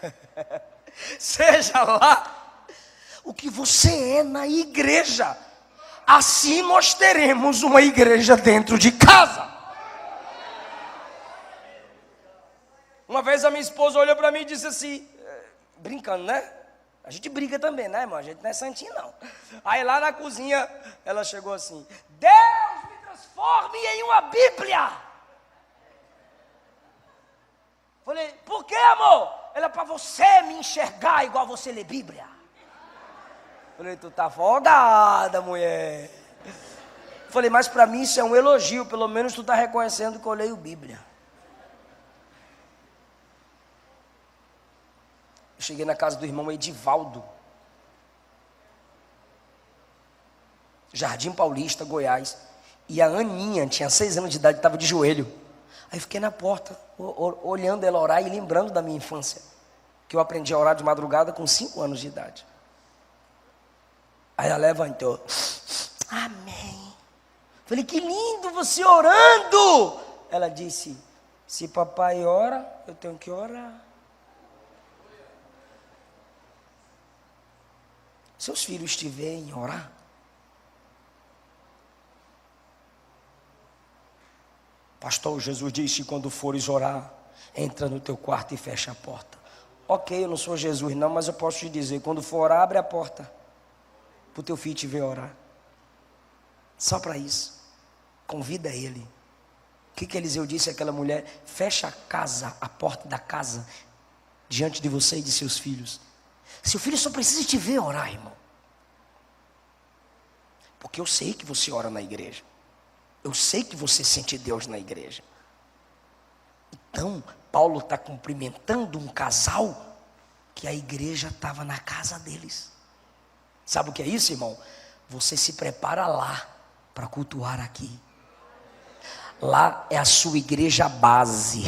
Seja lá o que você é na igreja. Assim nós teremos uma igreja dentro de casa. Uma vez a minha esposa olhou para mim e disse assim, brincando, né? A gente briga também, né, irmão? A gente não é santinho, não. Aí lá na cozinha, ela chegou assim, Deus me transforme em uma Bíblia. Falei, por que, amor? Ela, para você me enxergar igual você lê Bíblia. Falei, tu tá folgada, mulher. Falei, mas para mim isso é um elogio, pelo menos tu tá reconhecendo que eu leio Bíblia. Eu cheguei na casa do irmão Edivaldo, Jardim Paulista, Goiás. E a Aninha, tinha 6 anos de idade, estava de joelho. Aí fiquei na porta, olhando ela orar e lembrando da minha infância. Que eu aprendi a orar de madrugada com 5 anos de idade. Aí ela levantou. Amém. Falei, que lindo você orando. Ela disse, se papai ora, eu tenho que orar. Seus filhos te veem orar? Pastor, Jesus disse, quando fores orar, entra no teu quarto e fecha a porta. Ok, eu não sou Jesus não, mas eu posso te dizer, quando for orar, abre a porta, para o teu filho te ver orar. Só para isso, convida ele. O que Eliseu disse àquela mulher? Fecha a casa, a porta da casa, diante de você e de seus filhos. Seu filho só precisa te ver orar, irmão. Porque eu sei que você ora na igreja. Eu sei que você sente Deus na igreja. Então, Paulo está cumprimentando um casal que a igreja estava na casa deles. Sabe o que é isso, irmão? Você se prepara lá para cultuar aqui. Lá é a sua igreja base.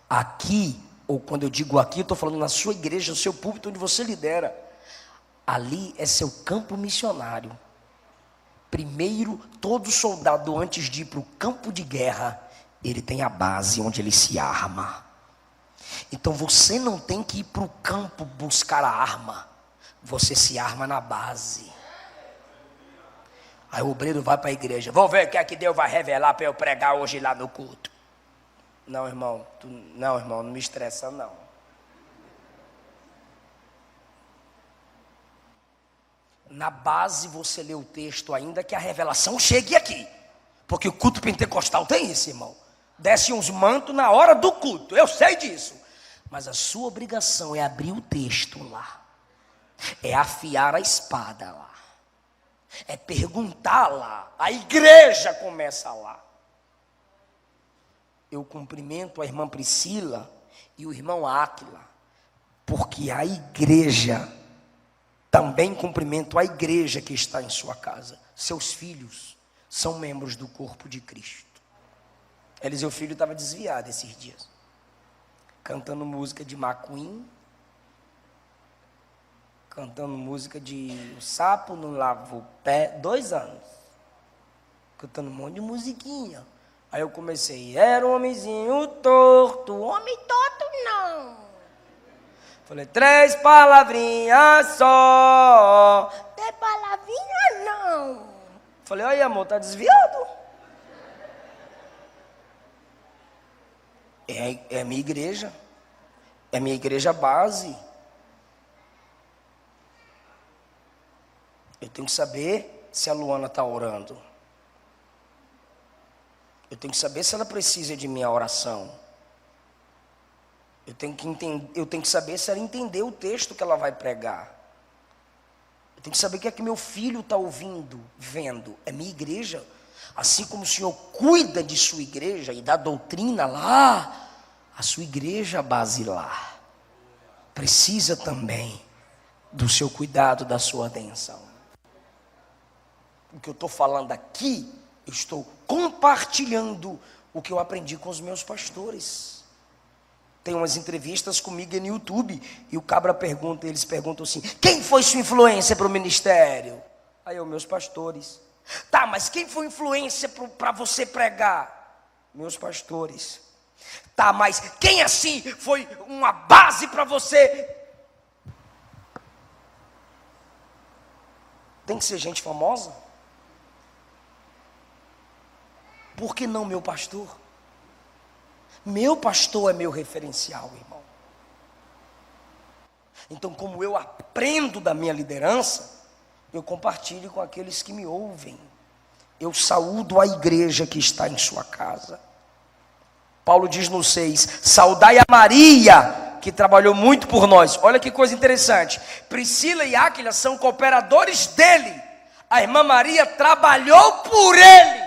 Aqui, ou quando eu digo aqui, eu estou falando na sua igreja, no seu púlpito onde você lidera. Ali é seu campo missionário. Primeiro, todo soldado antes de ir para o campo de guerra, ele tem a base onde ele se arma. Então você não tem que ir para o campo buscar a arma. Você se arma na base. Aí o obreiro vai para a igreja. Vou ver o que é que Deus vai revelar para eu pregar hoje lá no culto. Não, irmão, não me estressa não. Na base você lê o texto ainda que a revelação chegue aqui. Porque o culto pentecostal tem isso, irmão. Desce uns mantos na hora do culto, eu sei disso. Mas a sua obrigação é abrir o texto lá. É afiar a espada lá. É perguntar lá. A igreja começa lá. Eu cumprimento a irmã Priscila e o irmão Áquila. Porque a igreja... Também cumprimento a igreja que está em sua casa. Seus filhos são membros do corpo de Cristo. Eliseu filho estava desviado esses dias. Cantando música de McQueen. Cantando música de O Sapo Não Lava o Pé. 2 anos. Cantando um monte de musiquinha. Aí eu comecei. Era um homenzinho torto. Homem torto não. Falei, 3 palavrinhas só. 3 palavrinhas não. Falei, aí amor, tá desviado? É a minha igreja. É a minha igreja base. Eu tenho que saber se a Luana está orando. Eu tenho que saber se ela precisa de minha oração. Eu tenho que entender, eu tenho que saber se ela entendeu o texto que ela vai pregar. Eu tenho que saber o que é que meu filho está ouvindo, vendo. É minha igreja. Assim como o Senhor cuida de sua igreja e da doutrina lá, a sua igreja basilar precisa também do seu cuidado, da sua atenção. O que eu estou falando aqui, eu estou compartilhando o que eu aprendi com os meus pastores. Tem umas entrevistas comigo no YouTube e o cabra pergunta, eles perguntam assim: quem foi sua influência para o ministério? Aí eu, meus pastores. Tá, mas quem foi influência para você pregar? Meus pastores. Tá, mas quem assim foi uma base para você? Tem que ser gente famosa? Por que não meu pastor? Meu pastor é meu referencial, irmão. Então, como eu aprendo da minha liderança, eu compartilho com aqueles que me ouvem. Eu saúdo a igreja que está em sua casa. Paulo diz no 6, saudai a Maria, que trabalhou muito por nós. Olha que coisa interessante. Priscila e Áquila são cooperadores dele. A irmã Maria trabalhou por ele.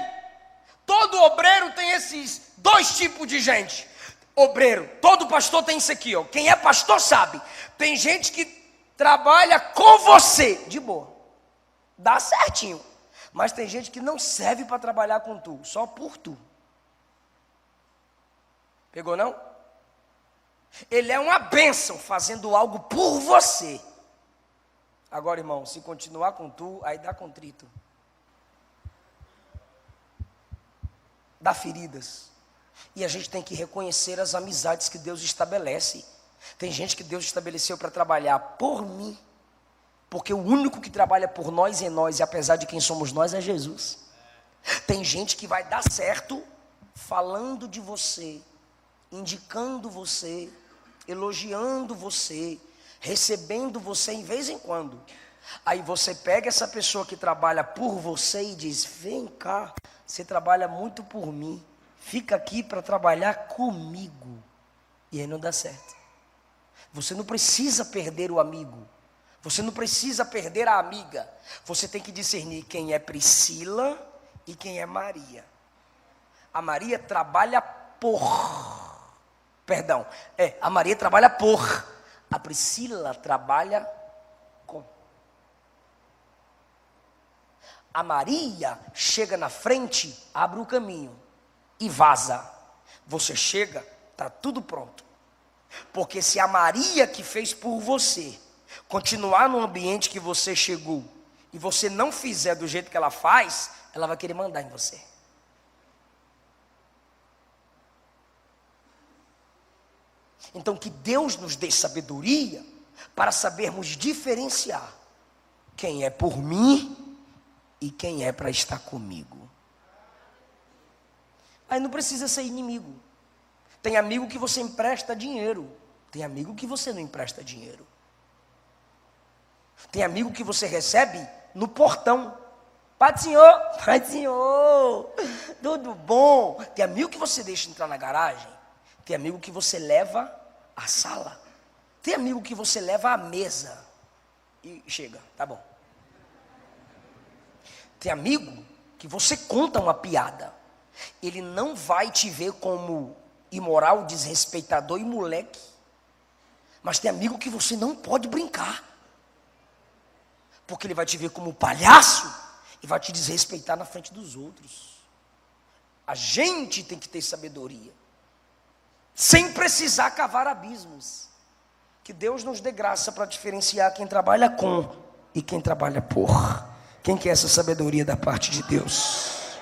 Todo obreiro tem esses dois tipos de gente. Obreiro, todo pastor tem isso aqui, ó. Quem é pastor sabe. Tem gente que trabalha com você, de boa, dá certinho. Mas tem gente que não serve para trabalhar com tu, só por tu. Pegou não? Ele é uma bênção fazendo algo por você. Agora, irmão, se continuar com tu, aí dá contrito. Dá feridas. E a gente tem que reconhecer as amizades que Deus estabelece. Tem gente que Deus estabeleceu para trabalhar por mim, porque o único que trabalha por nós em nós, e apesar de quem somos nós, é Jesus. Tem gente que vai dar certo falando de você, indicando você, elogiando você, recebendo você em vez em quando. Aí você pega essa pessoa que trabalha por você e diz: vem cá, você trabalha muito por mim, fica aqui para trabalhar comigo. E aí não dá certo. Você não precisa perder o amigo, você não precisa perder a amiga. Você tem que discernir quem é Priscila e quem é Maria. A Maria trabalha a Maria trabalha por, a Priscila trabalha com. A Maria chega na frente, abre o caminho e vaza. Você chega, está tudo pronto. Porque se a Maria que fez por você continuar no ambiente que você chegou e você não fizer do jeito que ela faz, ela vai querer mandar em você. Então que Deus nos dê sabedoria para sabermos diferenciar quem é por mim e quem é para estar comigo. Aí não precisa ser inimigo. Tem amigo que você empresta dinheiro, tem amigo que você não empresta dinheiro. Tem amigo que você recebe no portão. Pai do Senhor, tudo bom? Tem amigo que você deixa entrar na garagem. Tem amigo que você leva à sala. Tem amigo que você leva à mesa. E chega, tá bom. Tem amigo que você conta uma piada. Ele não vai te ver como imoral, desrespeitador e moleque. Mas tem amigo que você não pode brincar. Porque ele vai te ver como palhaço e vai te desrespeitar na frente dos outros. A gente tem que ter sabedoria, sem precisar cavar abismos. Que Deus nos dê graça para diferenciar quem trabalha com e quem trabalha por. Quem quer essa sabedoria da parte de Deus?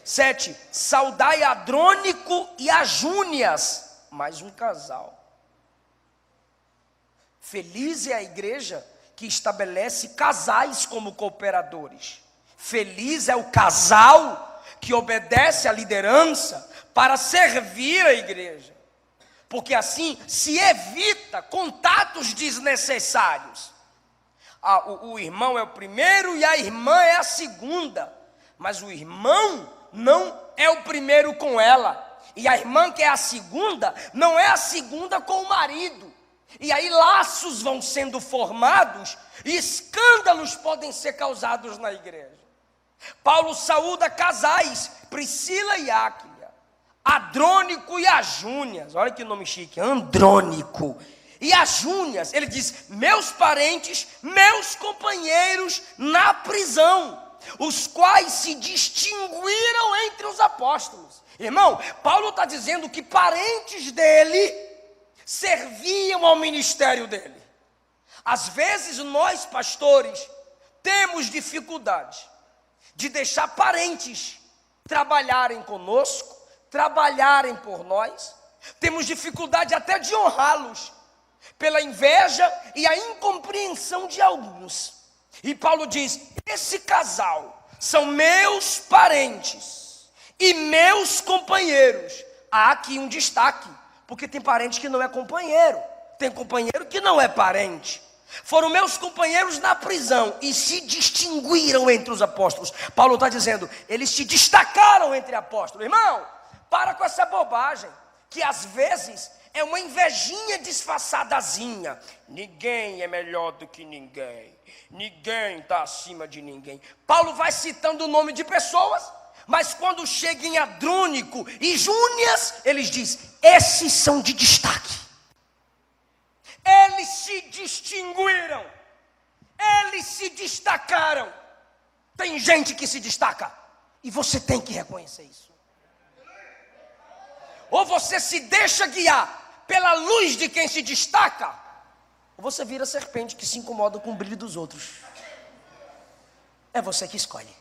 7. Saudai Adrônico e a Júnias, mais um casal. Feliz é a igreja que estabelece casais como cooperadores. Feliz é o casal que obedece à liderança para servir a igreja, porque assim se evita contatos desnecessários. O irmão é o primeiro e a irmã é a segunda, mas o irmão não é o primeiro com ela, e a irmã, que é a segunda, não é a segunda com o marido. E aí laços vão sendo formados e escândalos podem ser causados na igreja. Paulo saúda casais, Priscila e Áquila, Andrônico e Ajúnias. Olha que nome chique, Andrônico e Ajúnias. Ele diz: meus parentes, meus companheiros na prisão, os quais se distinguiram entre os apóstolos. Irmão, Paulo está dizendo que parentes dele serviam ao ministério dele. Às vezes nós, pastores, temos dificuldade de deixar parentes trabalharem conosco, trabalharem por nós. Temos dificuldade até de honrá-los, pela inveja e a incompreensão de alguns. E Paulo diz: esse casal são meus parentes e meus companheiros. Há aqui um destaque, porque tem parente que não é companheiro, tem companheiro que não é parente. Foram meus companheiros na prisão e se distinguiram entre os apóstolos. Paulo está dizendo, eles se destacaram entre apóstolos. Irmão, para com essa bobagem, que às vezes é uma invejinha disfarçadazinha. Ninguém é melhor do que ninguém, ninguém está acima de ninguém. Paulo vai citando o nome de pessoas, mas quando chega em Andrônico e Júnias, eles dizem, esses são de destaque. Eles se distinguiram, eles se destacaram. Tem gente que se destaca, e você tem que reconhecer isso. Ou você se deixa guiar pela luz de quem se destaca, ou você vira serpente que se incomoda com o brilho dos outros. É você que escolhe.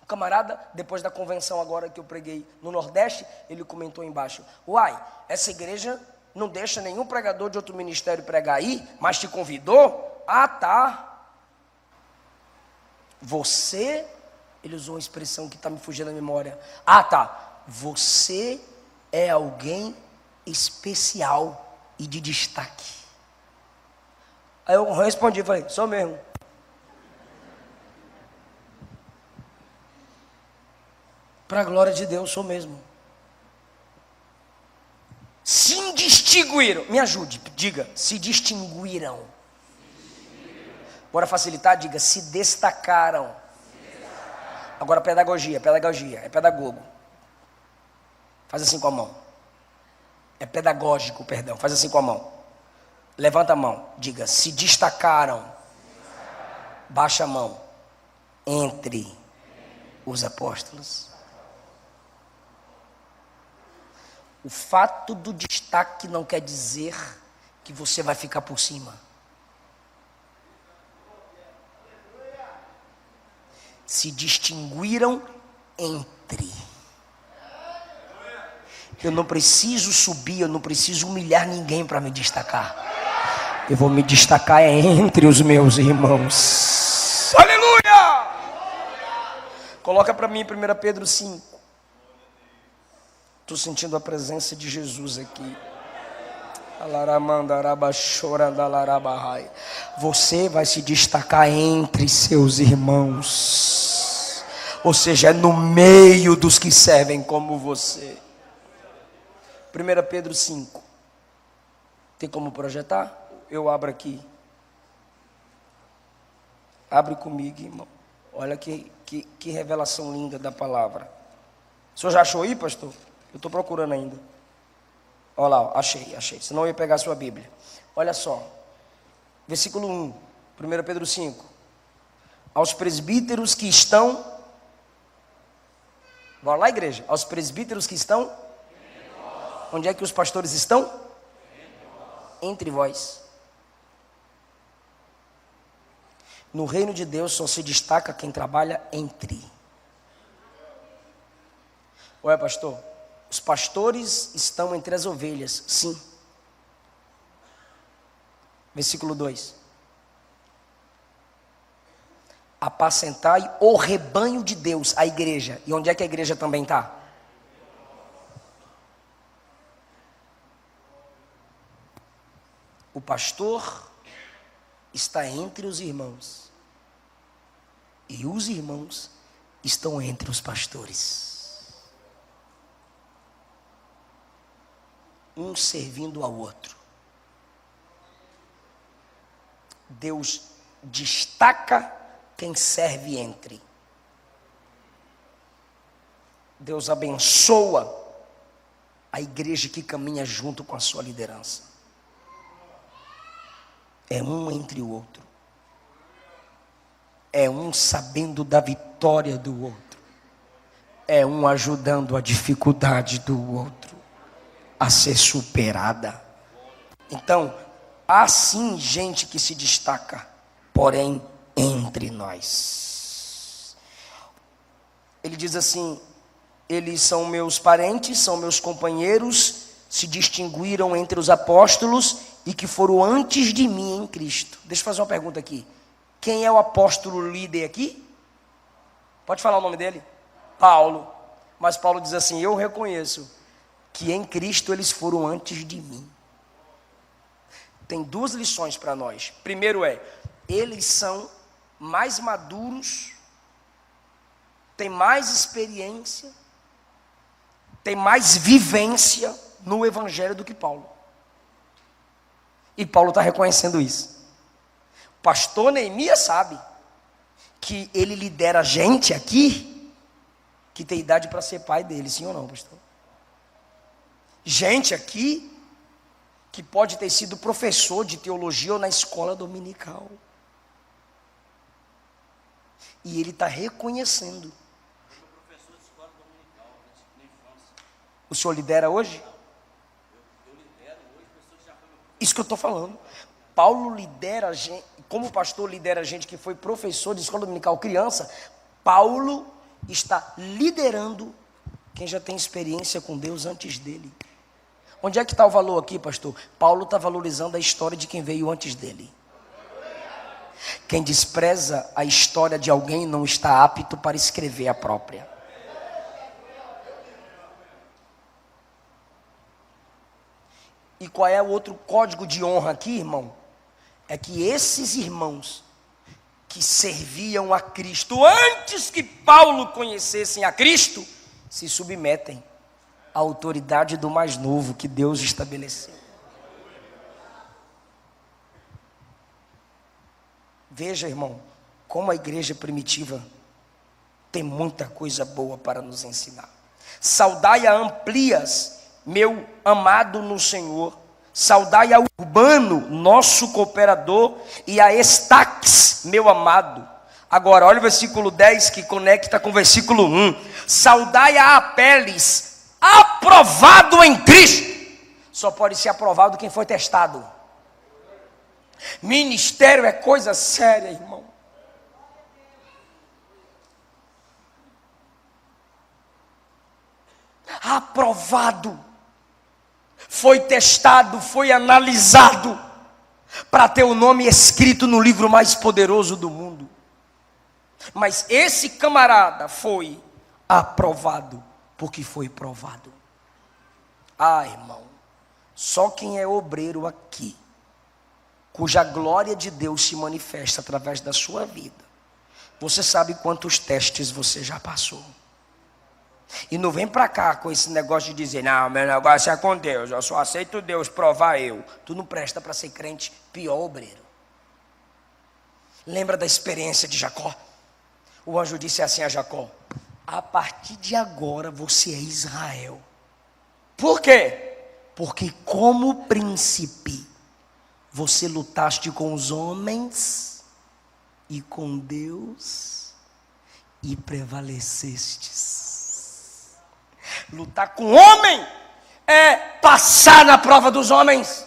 O camarada, depois da convenção agora que eu preguei no Nordeste, ele comentou embaixo: uai, essa igreja não deixa nenhum pregador de outro ministério pregar aí, mas te convidou? Ah, tá. Você, ele usou uma expressão que está me fugindo da memória. Ah, tá. Você é alguém especial e de destaque. Aí eu respondi, falei, sou mesmo. Para a glória de Deus, sou mesmo. Se distinguiram, me ajude, diga, se distinguiram. Bora facilitar, diga, se destacaram. Agora pedagogia, é pedagogo. Faz assim com a mão. É pedagógico, perdão, faz assim com a mão. Levanta a mão, diga, se destacaram. Baixa a mão. Entre os apóstolos. O fato do destaque não quer dizer que você vai ficar por cima. Se distinguiram entre. Eu não preciso subir, eu não preciso humilhar ninguém para me destacar. Eu vou me destacar entre os meus irmãos. Aleluia! Coloca para mim 1 Pedro 5. Estou sentindo a presença de Jesus aqui. Você vai se destacar entre seus irmãos. Ou seja, é no meio dos que servem como você. 1 Pedro 5. Tem como projetar? Eu abro aqui. Abre comigo, irmão. Olha que revelação linda da palavra. O senhor já achou aí, pastor? Eu estou procurando ainda. Olha lá, ó, achei. Senão eu ia pegar a sua Bíblia. Olha só. Versículo 1. 1 Pedro 5. Aos presbíteros que estão... Bora lá, igreja. Aos presbíteros que estão... Onde é que os pastores estão? Entre vós. No reino de Deus só se destaca quem trabalha entre. Ué, pastor, os pastores estão entre as ovelhas, sim. Versículo 2. Apacentai o rebanho de Deus, a igreja. E onde é que a igreja também está? O pastor está entre os irmãos. E os irmãos estão entre os pastores. um servindo ao outro. Deus destaca quem serve entre. Deus abençoa a igreja que caminha junto com a sua liderança. É um entre o outro. É um sabendo da vitória do outro. É um ajudando a dificuldade do outro a ser superada. Então, há sim gente que se destaca, porém, entre nós. Ele diz assim: eles são meus parentes, são meus companheiros, se distinguiram entre os apóstolos e que foram antes de mim em Cristo. Deixa eu fazer uma pergunta aqui. Quem é o apóstolo líder aqui? Pode falar o nome dele? Paulo. Mas Paulo diz assim: eu reconheço que em Cristo eles foram antes de mim. Tem duas lições para nós. Primeiro eles são mais maduros, têm mais experiência, têm mais vivência no evangelho do que Paulo. E Paulo está reconhecendo isso. O pastor Neemias sabe que ele lidera gente aqui que tem idade para ser pai dele, sim ou não, pastor? Gente aqui que pode ter sido professor de teologia ou na escola dominical. E ele está reconhecendo. O senhor lidera hoje? Isso que eu estou falando. Paulo lidera gente, como pastor lidera gente que foi professor de escola dominical criança. Paulo está liderando quem já tem experiência com Deus antes dele. Onde é que está o valor aqui, pastor? Paulo está valorizando a história de quem veio antes dele. Quem despreza a história de alguém não está apto para escrever a própria. E qual é o outro código de honra aqui, irmão? É que esses irmãos que serviam a Cristo antes que Paulo conhecessem a Cristo, se submetem à autoridade do mais novo que Deus estabeleceu. Veja, irmão, como a igreja primitiva tem muita coisa boa para nos ensinar. Saudai a Amplias, meu amado no Senhor. Saudai a Urbano, nosso cooperador, e a Estaques, meu amado. Agora, olha o versículo 10 que conecta com o versículo 1. Saudai a Apeles, aprovado em Cristo. Só pode ser aprovado quem foi testado. Ministério é coisa séria, irmão. Aprovado. Foi testado, foi analisado para ter o nome escrito no livro mais poderoso do mundo. Mas esse camarada foi aprovado porque foi provado. Ah, irmão, só quem é obreiro aqui, cuja glória de Deus se manifesta através da sua vida, você sabe quantos testes você já passou. E não vem para cá com esse negócio de dizer: não, meu negócio é com Deus, eu só aceito Deus provar eu. Tu não presta para ser crente, pior obreiro. Lembra da experiência de Jacó? O anjo disse assim a Jacó: a partir de agora você é Israel. Por quê? Porque como príncipe você lutaste com os homens e com Deus e prevalecestes. Lutar com homem é passar na prova dos homens.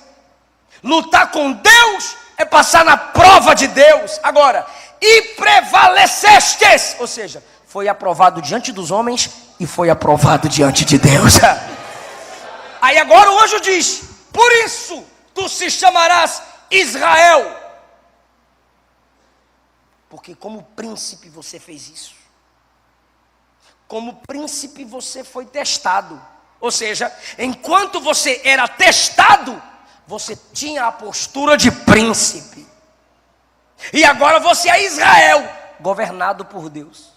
Lutar com Deus é passar na prova de Deus. Agora, e prevalecestes, ou seja, foi aprovado diante dos homens e foi aprovado diante de Deus. Aí agora o anjo diz: por isso tu se chamarás Israel, porque como príncipe você fez isso. Como príncipe você foi testado. Ou seja, enquanto você era testado, você tinha a postura de príncipe. E agora você é Israel, governado por Deus.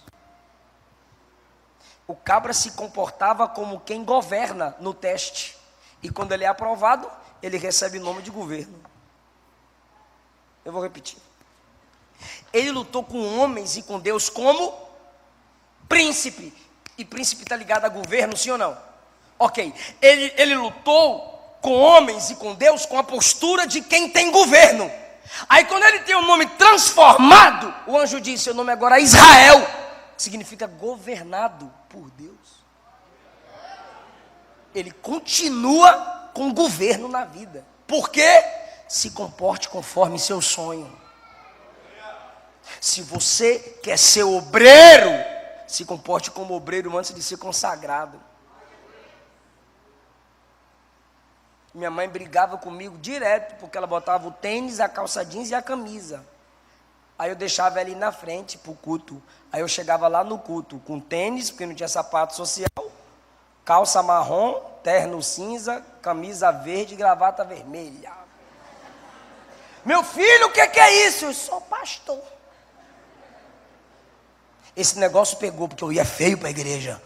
O cabra se comportava como quem governa no teste. E quando ele é aprovado, ele recebe o nome de governo. Eu vou repetir. Ele lutou com homens e com Deus como príncipe. E príncipe está ligado a governo, sim ou não? Ok. Ele lutou com homens e com Deus com a postura de quem tem governo. Aí quando ele tem o nome transformado, o anjo diz, seu nome agora é Israel, que significa governado por Deus. Ele continua com governo na vida. Por quê? Se comporte conforme seu sonho. Se você quer ser obreiro, se comporte como obreiro antes de ser consagrado. Minha mãe brigava comigo direto, porque ela botava o tênis, a calça jeans e a camisa. Aí eu deixava ela ir na frente para o culto. Aí eu chegava lá no culto com tênis, porque não tinha sapato social, calça marrom, terno cinza, camisa verde e gravata vermelha. Meu filho, o que é isso? Eu sou pastor. Esse negócio pegou, porque eu ia feio para a igreja.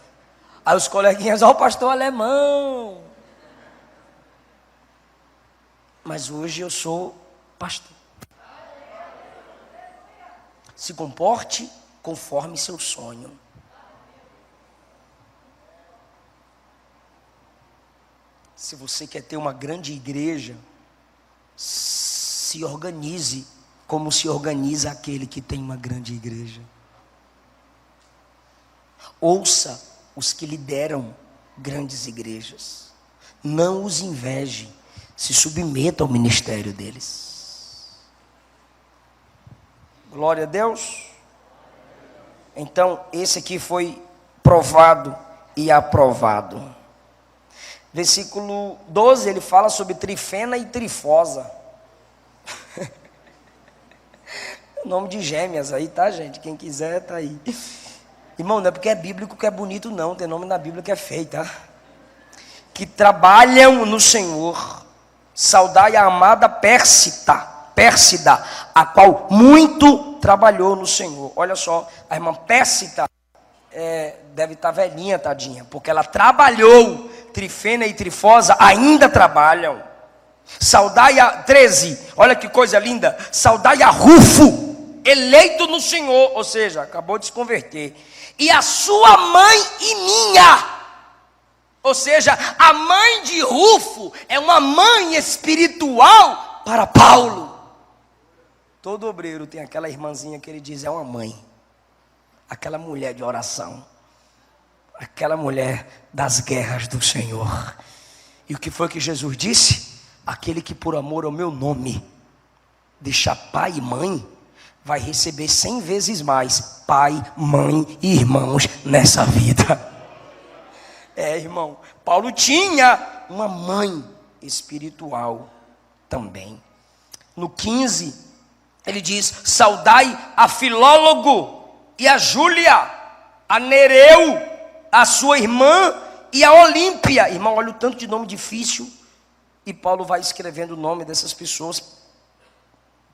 Aí os coleguinhas, ó, o pastor alemão. Mas hoje eu sou pastor. Se comporte conforme seu sonho. Se você quer ter uma grande igreja, se organize como se organiza aquele que tem uma grande igreja. Ouça os que lideram grandes igrejas. Não os inveje. Se submeta ao ministério deles. Glória a Deus. Então, esse aqui foi provado e aprovado. Versículo 12, ele fala sobre trifena e trifosa. Nome de gêmeas aí, tá, gente? Quem quiser, tá aí. Irmão, não é porque é bíblico que é bonito, não. Tem nome na Bíblia que é feio, tá? Que trabalham no Senhor. Saudai a amada Pérsida, a qual muito trabalhou no Senhor. Olha só, a irmã Pérsida deve estar velhinha, tadinha, porque ela trabalhou. Trifena e trifosa ainda trabalham. Saudai a 13, olha que coisa linda. Saudai a Rufo, eleito no Senhor, ou seja, acabou de se converter. E a sua mãe e minha. Ou seja, a mãe de Rufo é uma mãe espiritual para Paulo. Todo obreiro tem aquela irmãzinha que ele diz é uma mãe. Aquela mulher de oração. Aquela mulher das guerras do Senhor. E o que foi que Jesus disse? Aquele que por amor ao meu nome deixa pai e mãe, vai receber 100 vezes mais pai, mãe e irmãos nessa vida. Irmão, Paulo tinha uma mãe espiritual também. No 15, ele diz, saudai a Filólogo e a Júlia, a Nereu, a sua irmã e a Olímpia. Irmão, olha o tanto de nome difícil. E Paulo vai escrevendo o nome dessas pessoas.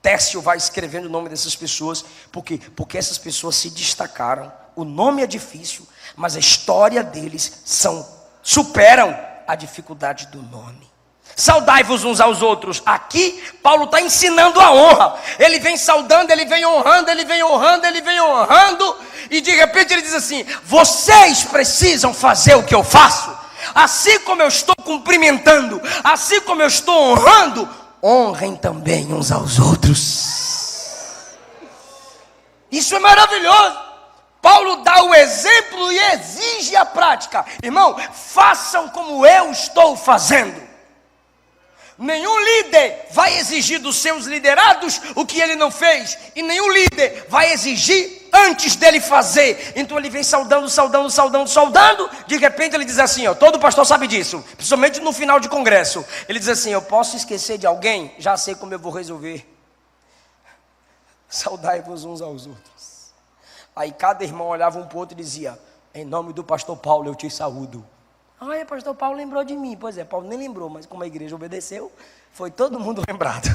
Tércio vai escrevendo o nome dessas pessoas. Por quê? Porque essas pessoas se destacaram. O nome é difícil, mas a história deles superam a dificuldade do nome. Saudai-vos uns aos outros. Aqui, Paulo está ensinando a honra. Ele vem saudando, ele vem honrando, ele vem honrando, ele vem honrando. E de repente ele diz assim, vocês precisam fazer o que eu faço. Assim como eu estou cumprimentando, assim como eu estou honrando, honrem também uns aos outros. Isso é maravilhoso. Paulo dá o exemplo e exige a prática. Irmão, façam como eu estou fazendo. Nenhum líder vai exigir dos seus liderados o que ele não fez. E nenhum líder vai exigir antes dele fazer. Então ele vem saudando. De repente ele diz assim, ó, todo pastor sabe disso, principalmente no final de congresso. Ele diz assim, eu posso esquecer de alguém? Já sei como eu vou resolver. Saudai-vos uns aos outros. Aí cada irmão olhava um para o outro e dizia, em nome do pastor Paulo eu te saúdo. O pastor Paulo lembrou de mim. Pois é, Paulo nem lembrou, mas como a igreja obedeceu, foi todo mundo lembrado.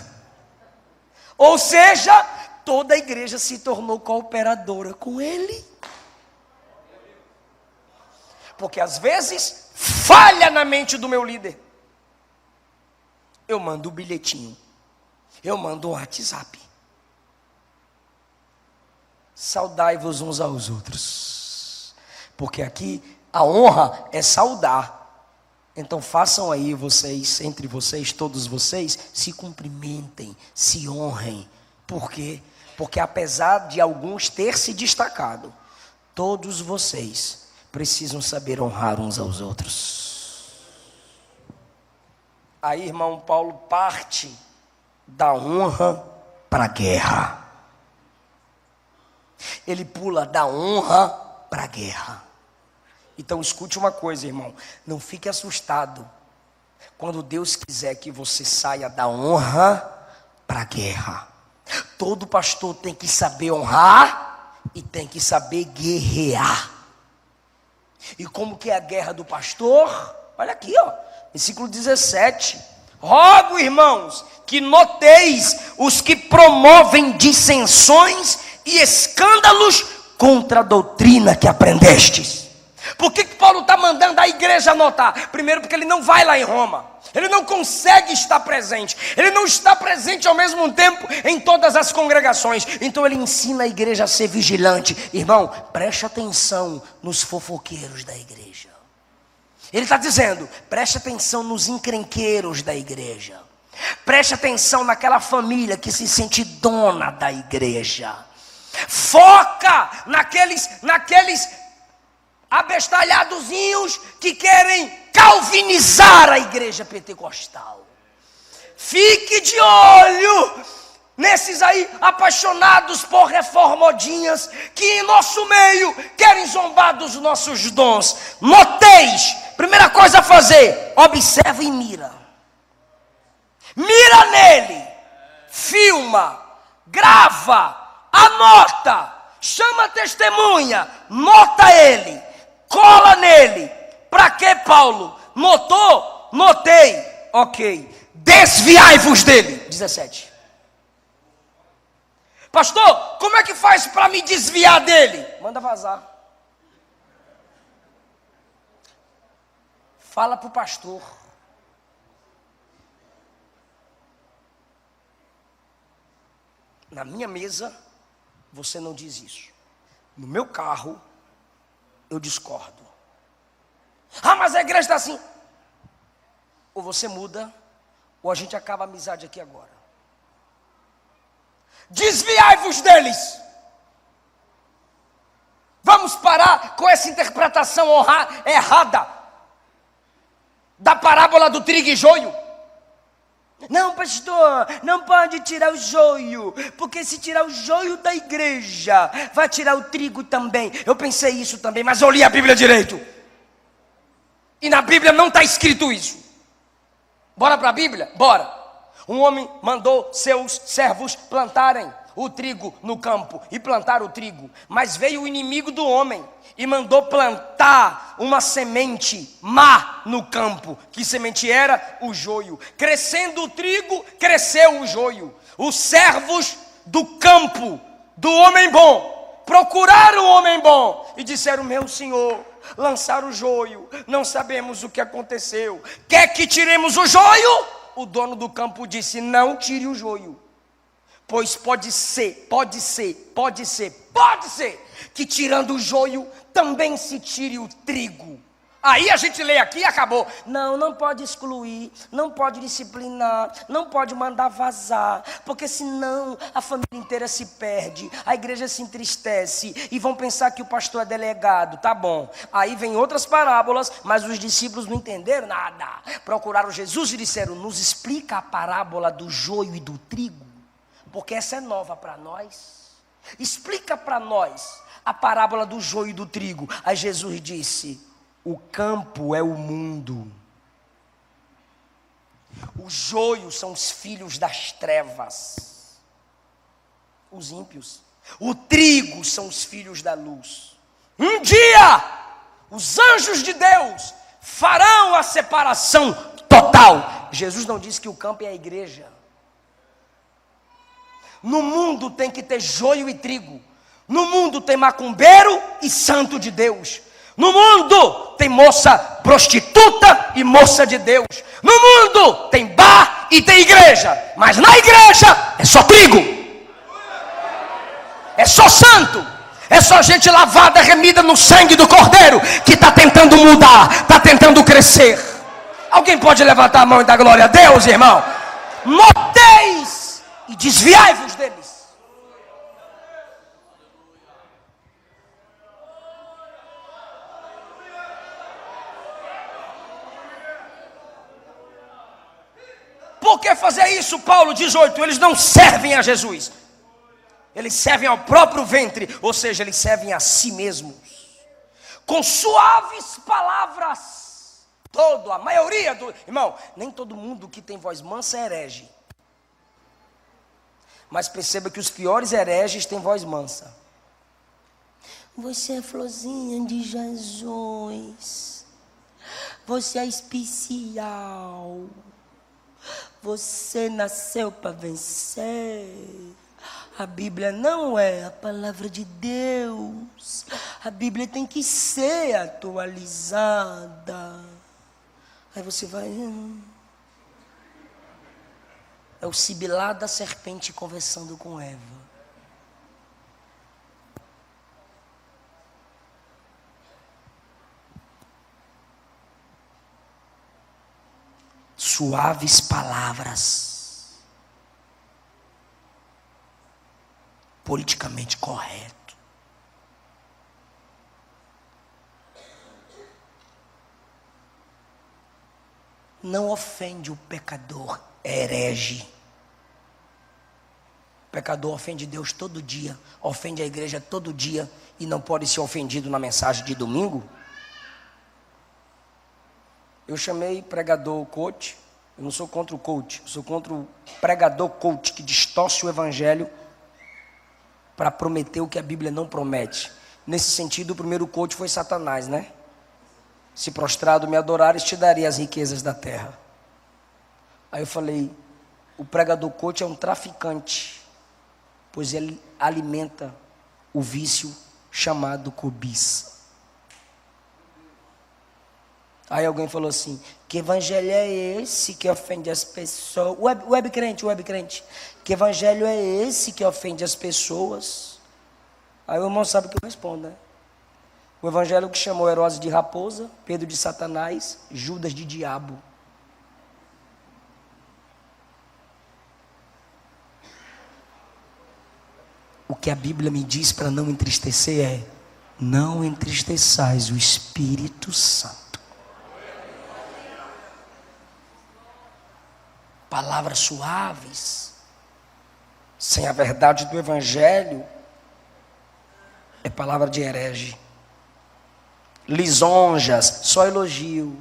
Ou seja, toda a igreja se tornou cooperadora com ele. Porque às vezes falha na mente do meu líder. eu mando um bilhetinho, eu mando um WhatsApp. Saudai-vos uns aos outros, porque aqui a honra é saudar. Então façam aí vocês, entre vocês, todos vocês, se cumprimentem, se honrem. Por quê? Porque apesar de alguns ter se destacado, todos vocês precisam saber honrar uns aos outros. Aí, irmão Paulo parte da honra para a guerra. Ele pula da honra para a guerra. Então escute uma coisa, irmão, não fique assustado quando Deus quiser que você saia da honra para a guerra. Todo pastor tem que saber honrar e tem que saber guerrear. E como que é a guerra do pastor? Olha aqui, ó, versículo 17. Rogo, irmãos, que noteis os que promovem dissensões e escândalos contra a doutrina que aprendestes. Por que Paulo está mandando a igreja anotar? Primeiro, porque ele não vai lá em Roma. Ele não consegue estar presente. Ele não está presente ao mesmo tempo em todas as congregações. Então ele ensina a igreja a ser vigilante. Irmão, preste atenção nos fofoqueiros da igreja. Ele está dizendo, preste atenção nos encrenqueiros da igreja. Preste atenção naquela família que se sente dona da igreja. Foca naqueles abestalhadozinhos que querem calvinizar a igreja pentecostal. Fique de olho nesses aí apaixonados por reformodinhas que em nosso meio querem zombar dos nossos dons. Noteis, primeira coisa a fazer, observa e mira. Mira nele, filma, grava, anota, chama a testemunha, nota ele, cola nele. Para que, Paulo? Notou? Notei. Ok. Desviai-vos dele. 17. Pastor, como é que faz para me desviar dele? Manda vazar. Fala para o pastor. Na minha mesa, você não diz isso. No meu carro, eu discordo. Ah, mas a igreja está assim. Ou você muda, ou a gente acaba a amizade aqui agora. Desviai-vos deles. Vamos parar com essa interpretação errada da parábola do trigo e joio. Não, pastor, não pode tirar o joio, porque se tirar o joio da igreja, vai tirar o trigo também. Eu pensei isso também, mas eu li a Bíblia direito. E na Bíblia não está escrito isso. Bora para a Bíblia? Bora. Um homem mandou seus servos plantarem o trigo no campo e plantar o trigo. Mas veio o inimigo do homem e mandou plantar uma semente má no campo. Que semente era? O joio. Crescendo o trigo, cresceu o joio. Os servos do campo, do homem bom, procuraram o homem bom e disseram: meu senhor, lançaram o joio, não sabemos o que aconteceu. Quer que tiremos o joio? O dono do campo disse: não tire o joio. Pois pode ser que tirando o joio também se tire o trigo. Aí a gente lê aqui e acabou. Não pode excluir, não pode disciplinar, não pode mandar vazar, porque senão a família inteira se perde, a igreja se entristece e vão pensar que o pastor é delegado. Tá bom. Aí vem outras parábolas, mas os discípulos não entenderam nada. Procuraram Jesus e disseram: nos explica a parábola do joio e do trigo, porque essa é nova para nós. Explica para nós a parábola do joio e do trigo. Aí Jesus disse: o campo é o mundo. O joio são os filhos das trevas, os ímpios. O trigo são os filhos da luz. Um dia, os anjos de Deus farão a separação total. Jesus não disse que o campo é a igreja. No mundo tem que ter joio e trigo. No mundo tem macumbeiro e santo de Deus. No mundo tem moça prostituta e moça de Deus. No mundo tem bar e tem igreja, mas na igreja é só trigo, é só santo, é só gente lavada, remida no sangue do Cordeiro, que está tentando mudar, está tentando crescer. Alguém pode levantar a mão e dar glória a Deus, irmão? Noteis e desviai-vos deles. Por que fazer isso, Paulo 18? Eles não servem a Jesus. Eles servem ao próprio ventre, ou seja, eles servem a si mesmos. Com suaves palavras. A maioria do... Irmão, nem todo mundo que tem voz mansa é herege. Mas perceba que os piores hereges têm voz mansa. Você é florzinha de Jesus. Você é especial. Você nasceu para vencer. A Bíblia não é a palavra de Deus. A Bíblia tem que ser atualizada. Aí você vai... É o sibilar da serpente conversando com Eva. Suaves palavras, politicamente correto. Não ofende o pecador herege. O pecador ofende Deus todo dia, ofende a igreja todo dia e não pode ser ofendido na mensagem de domingo. Eu chamei pregador coach. Eu não sou contra o coach, eu sou contra o pregador coach que distorce o evangelho para prometer o que a Bíblia não promete. Nesse sentido, o primeiro coach foi Satanás, né? Se prostrado me adorares, te daria as riquezas da terra. Aí eu falei, o pregador coach é um traficante, pois ele alimenta o vício chamado cobiça. Aí alguém falou assim, que evangelho é esse que ofende as pessoas? Web crente, que evangelho é esse que ofende as pessoas? Aí o irmão sabe o que eu respondo, né? O evangelho que chamou Herodes de raposa, Pedro de Satanás, Judas de diabo. O que a Bíblia me diz para não entristecer é, não entristeçais o Espírito Santo. Palavras suaves, sem a verdade do evangelho, é palavra de herege. Lisonjas, só elogio.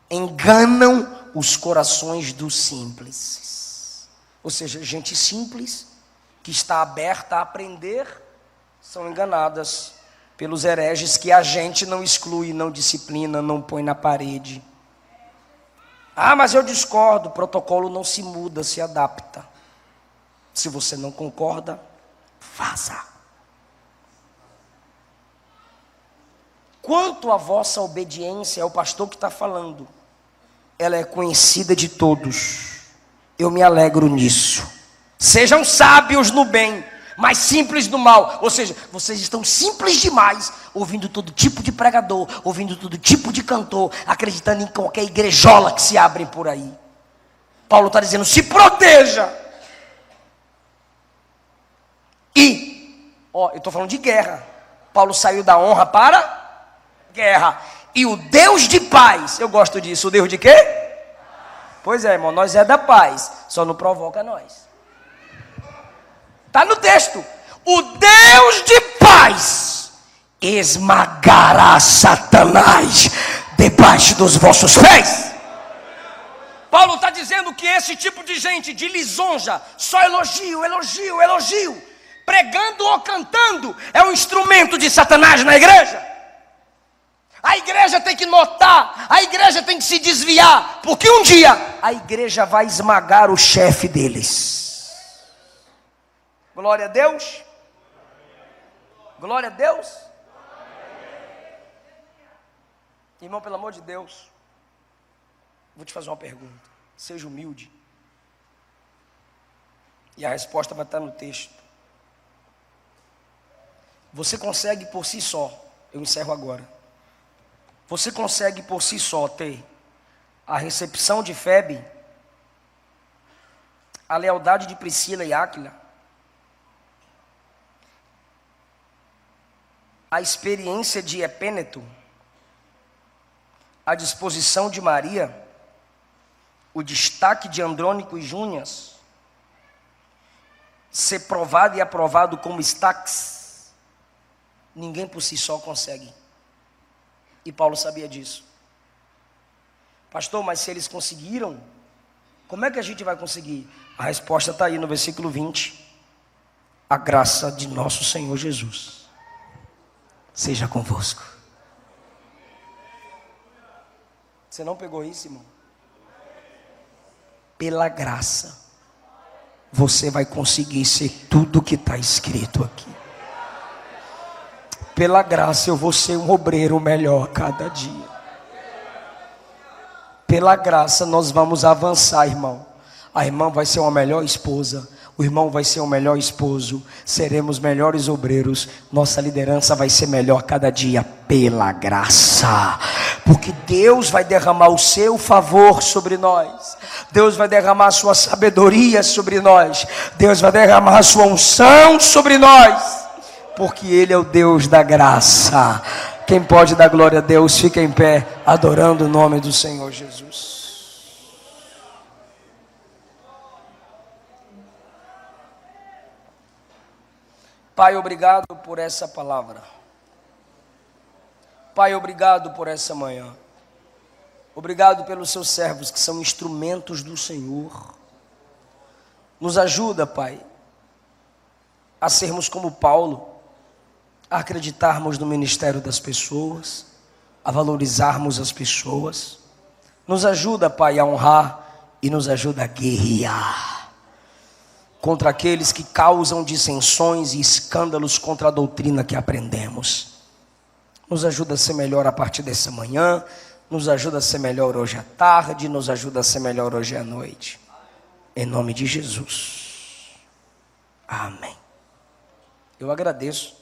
Enganam os corações dos simples. Ou seja, gente simples, que está aberta a aprender, são enganadas pelos hereges que a gente não exclui, não disciplina, não põe na parede. Ah, mas eu discordo. O protocolo não se muda, se adapta. Se você não concorda, vaza. Quanto à vossa obediência, é o pastor que está falando, ela é conhecida de todos. Eu me alegro nisso. Sejam sábios no bem, mas simples no mal. Ou seja, vocês estão simples demais, ouvindo todo tipo de pregador, ouvindo todo tipo de cantor, acreditando em qualquer igrejola que se abre por aí. Paulo está dizendo, se proteja. E, eu estou falando de guerra. Paulo saiu da honra para guerra. E o Deus de paz, eu gosto disso, o Deus de quê? Pois é, irmão, nós é da paz, só não provoca nós. Está no texto. O Deus de paz esmagará Satanás debaixo dos vossos pés. Paulo está dizendo que esse tipo de gente de lisonja, só elogio, pregando ou cantando, é um instrumento de Satanás na igreja. A igreja tem que notar, a igreja tem que se desviar, porque um dia a igreja vai esmagar o chefe deles. Glória a Deus. Glória a Deus. Irmão, pelo amor de Deus, vou te fazer uma pergunta. Seja humilde. E a resposta vai estar no texto. Você consegue por si só, eu encerro agora. Você consegue por si só ter a recepção de Febe, a lealdade de Priscila e Áquila, a experiência de Epêneto, a disposição de Maria, o destaque de Andrônico e Júnias, ser provado e aprovado como Estaques, ninguém por si só consegue. E Paulo sabia disso. Pastor, mas se eles conseguiram, como é que a gente vai conseguir? A resposta está aí no versículo 20. A graça de nosso Senhor Jesus seja convosco. Você não pegou isso, irmão? Pela graça, você vai conseguir ser tudo que está escrito aqui. Pela graça eu vou ser um obreiro melhor cada dia. Pela graça nós vamos avançar, irmão. A irmã vai ser uma melhor esposa, o irmão vai ser um melhor esposo, seremos melhores obreiros, nossa liderança vai ser melhor cada dia, pela graça, porque Deus vai derramar o seu favor sobre nós, Deus vai derramar a sua sabedoria sobre nós, Deus vai derramar a sua unção sobre nós, porque Ele é o Deus da graça. Quem pode dar glória a Deus, fica em pé, adorando o nome do Senhor Jesus. Pai, obrigado por essa palavra. Pai, obrigado por essa manhã. Obrigado pelos seus servos que são instrumentos do Senhor. Nos ajuda, Pai, a sermos como Paulo, a acreditarmos no ministério das pessoas, a valorizarmos as pessoas. Nos ajuda, Pai, a honrar e nos ajuda a guerrear contra aqueles que causam dissensões e escândalos contra a doutrina que aprendemos. Nos ajuda a ser melhor a partir dessa manhã, nos ajuda a ser melhor hoje à tarde, nos ajuda a ser melhor hoje à noite. Em nome de Jesus. Amém. Eu agradeço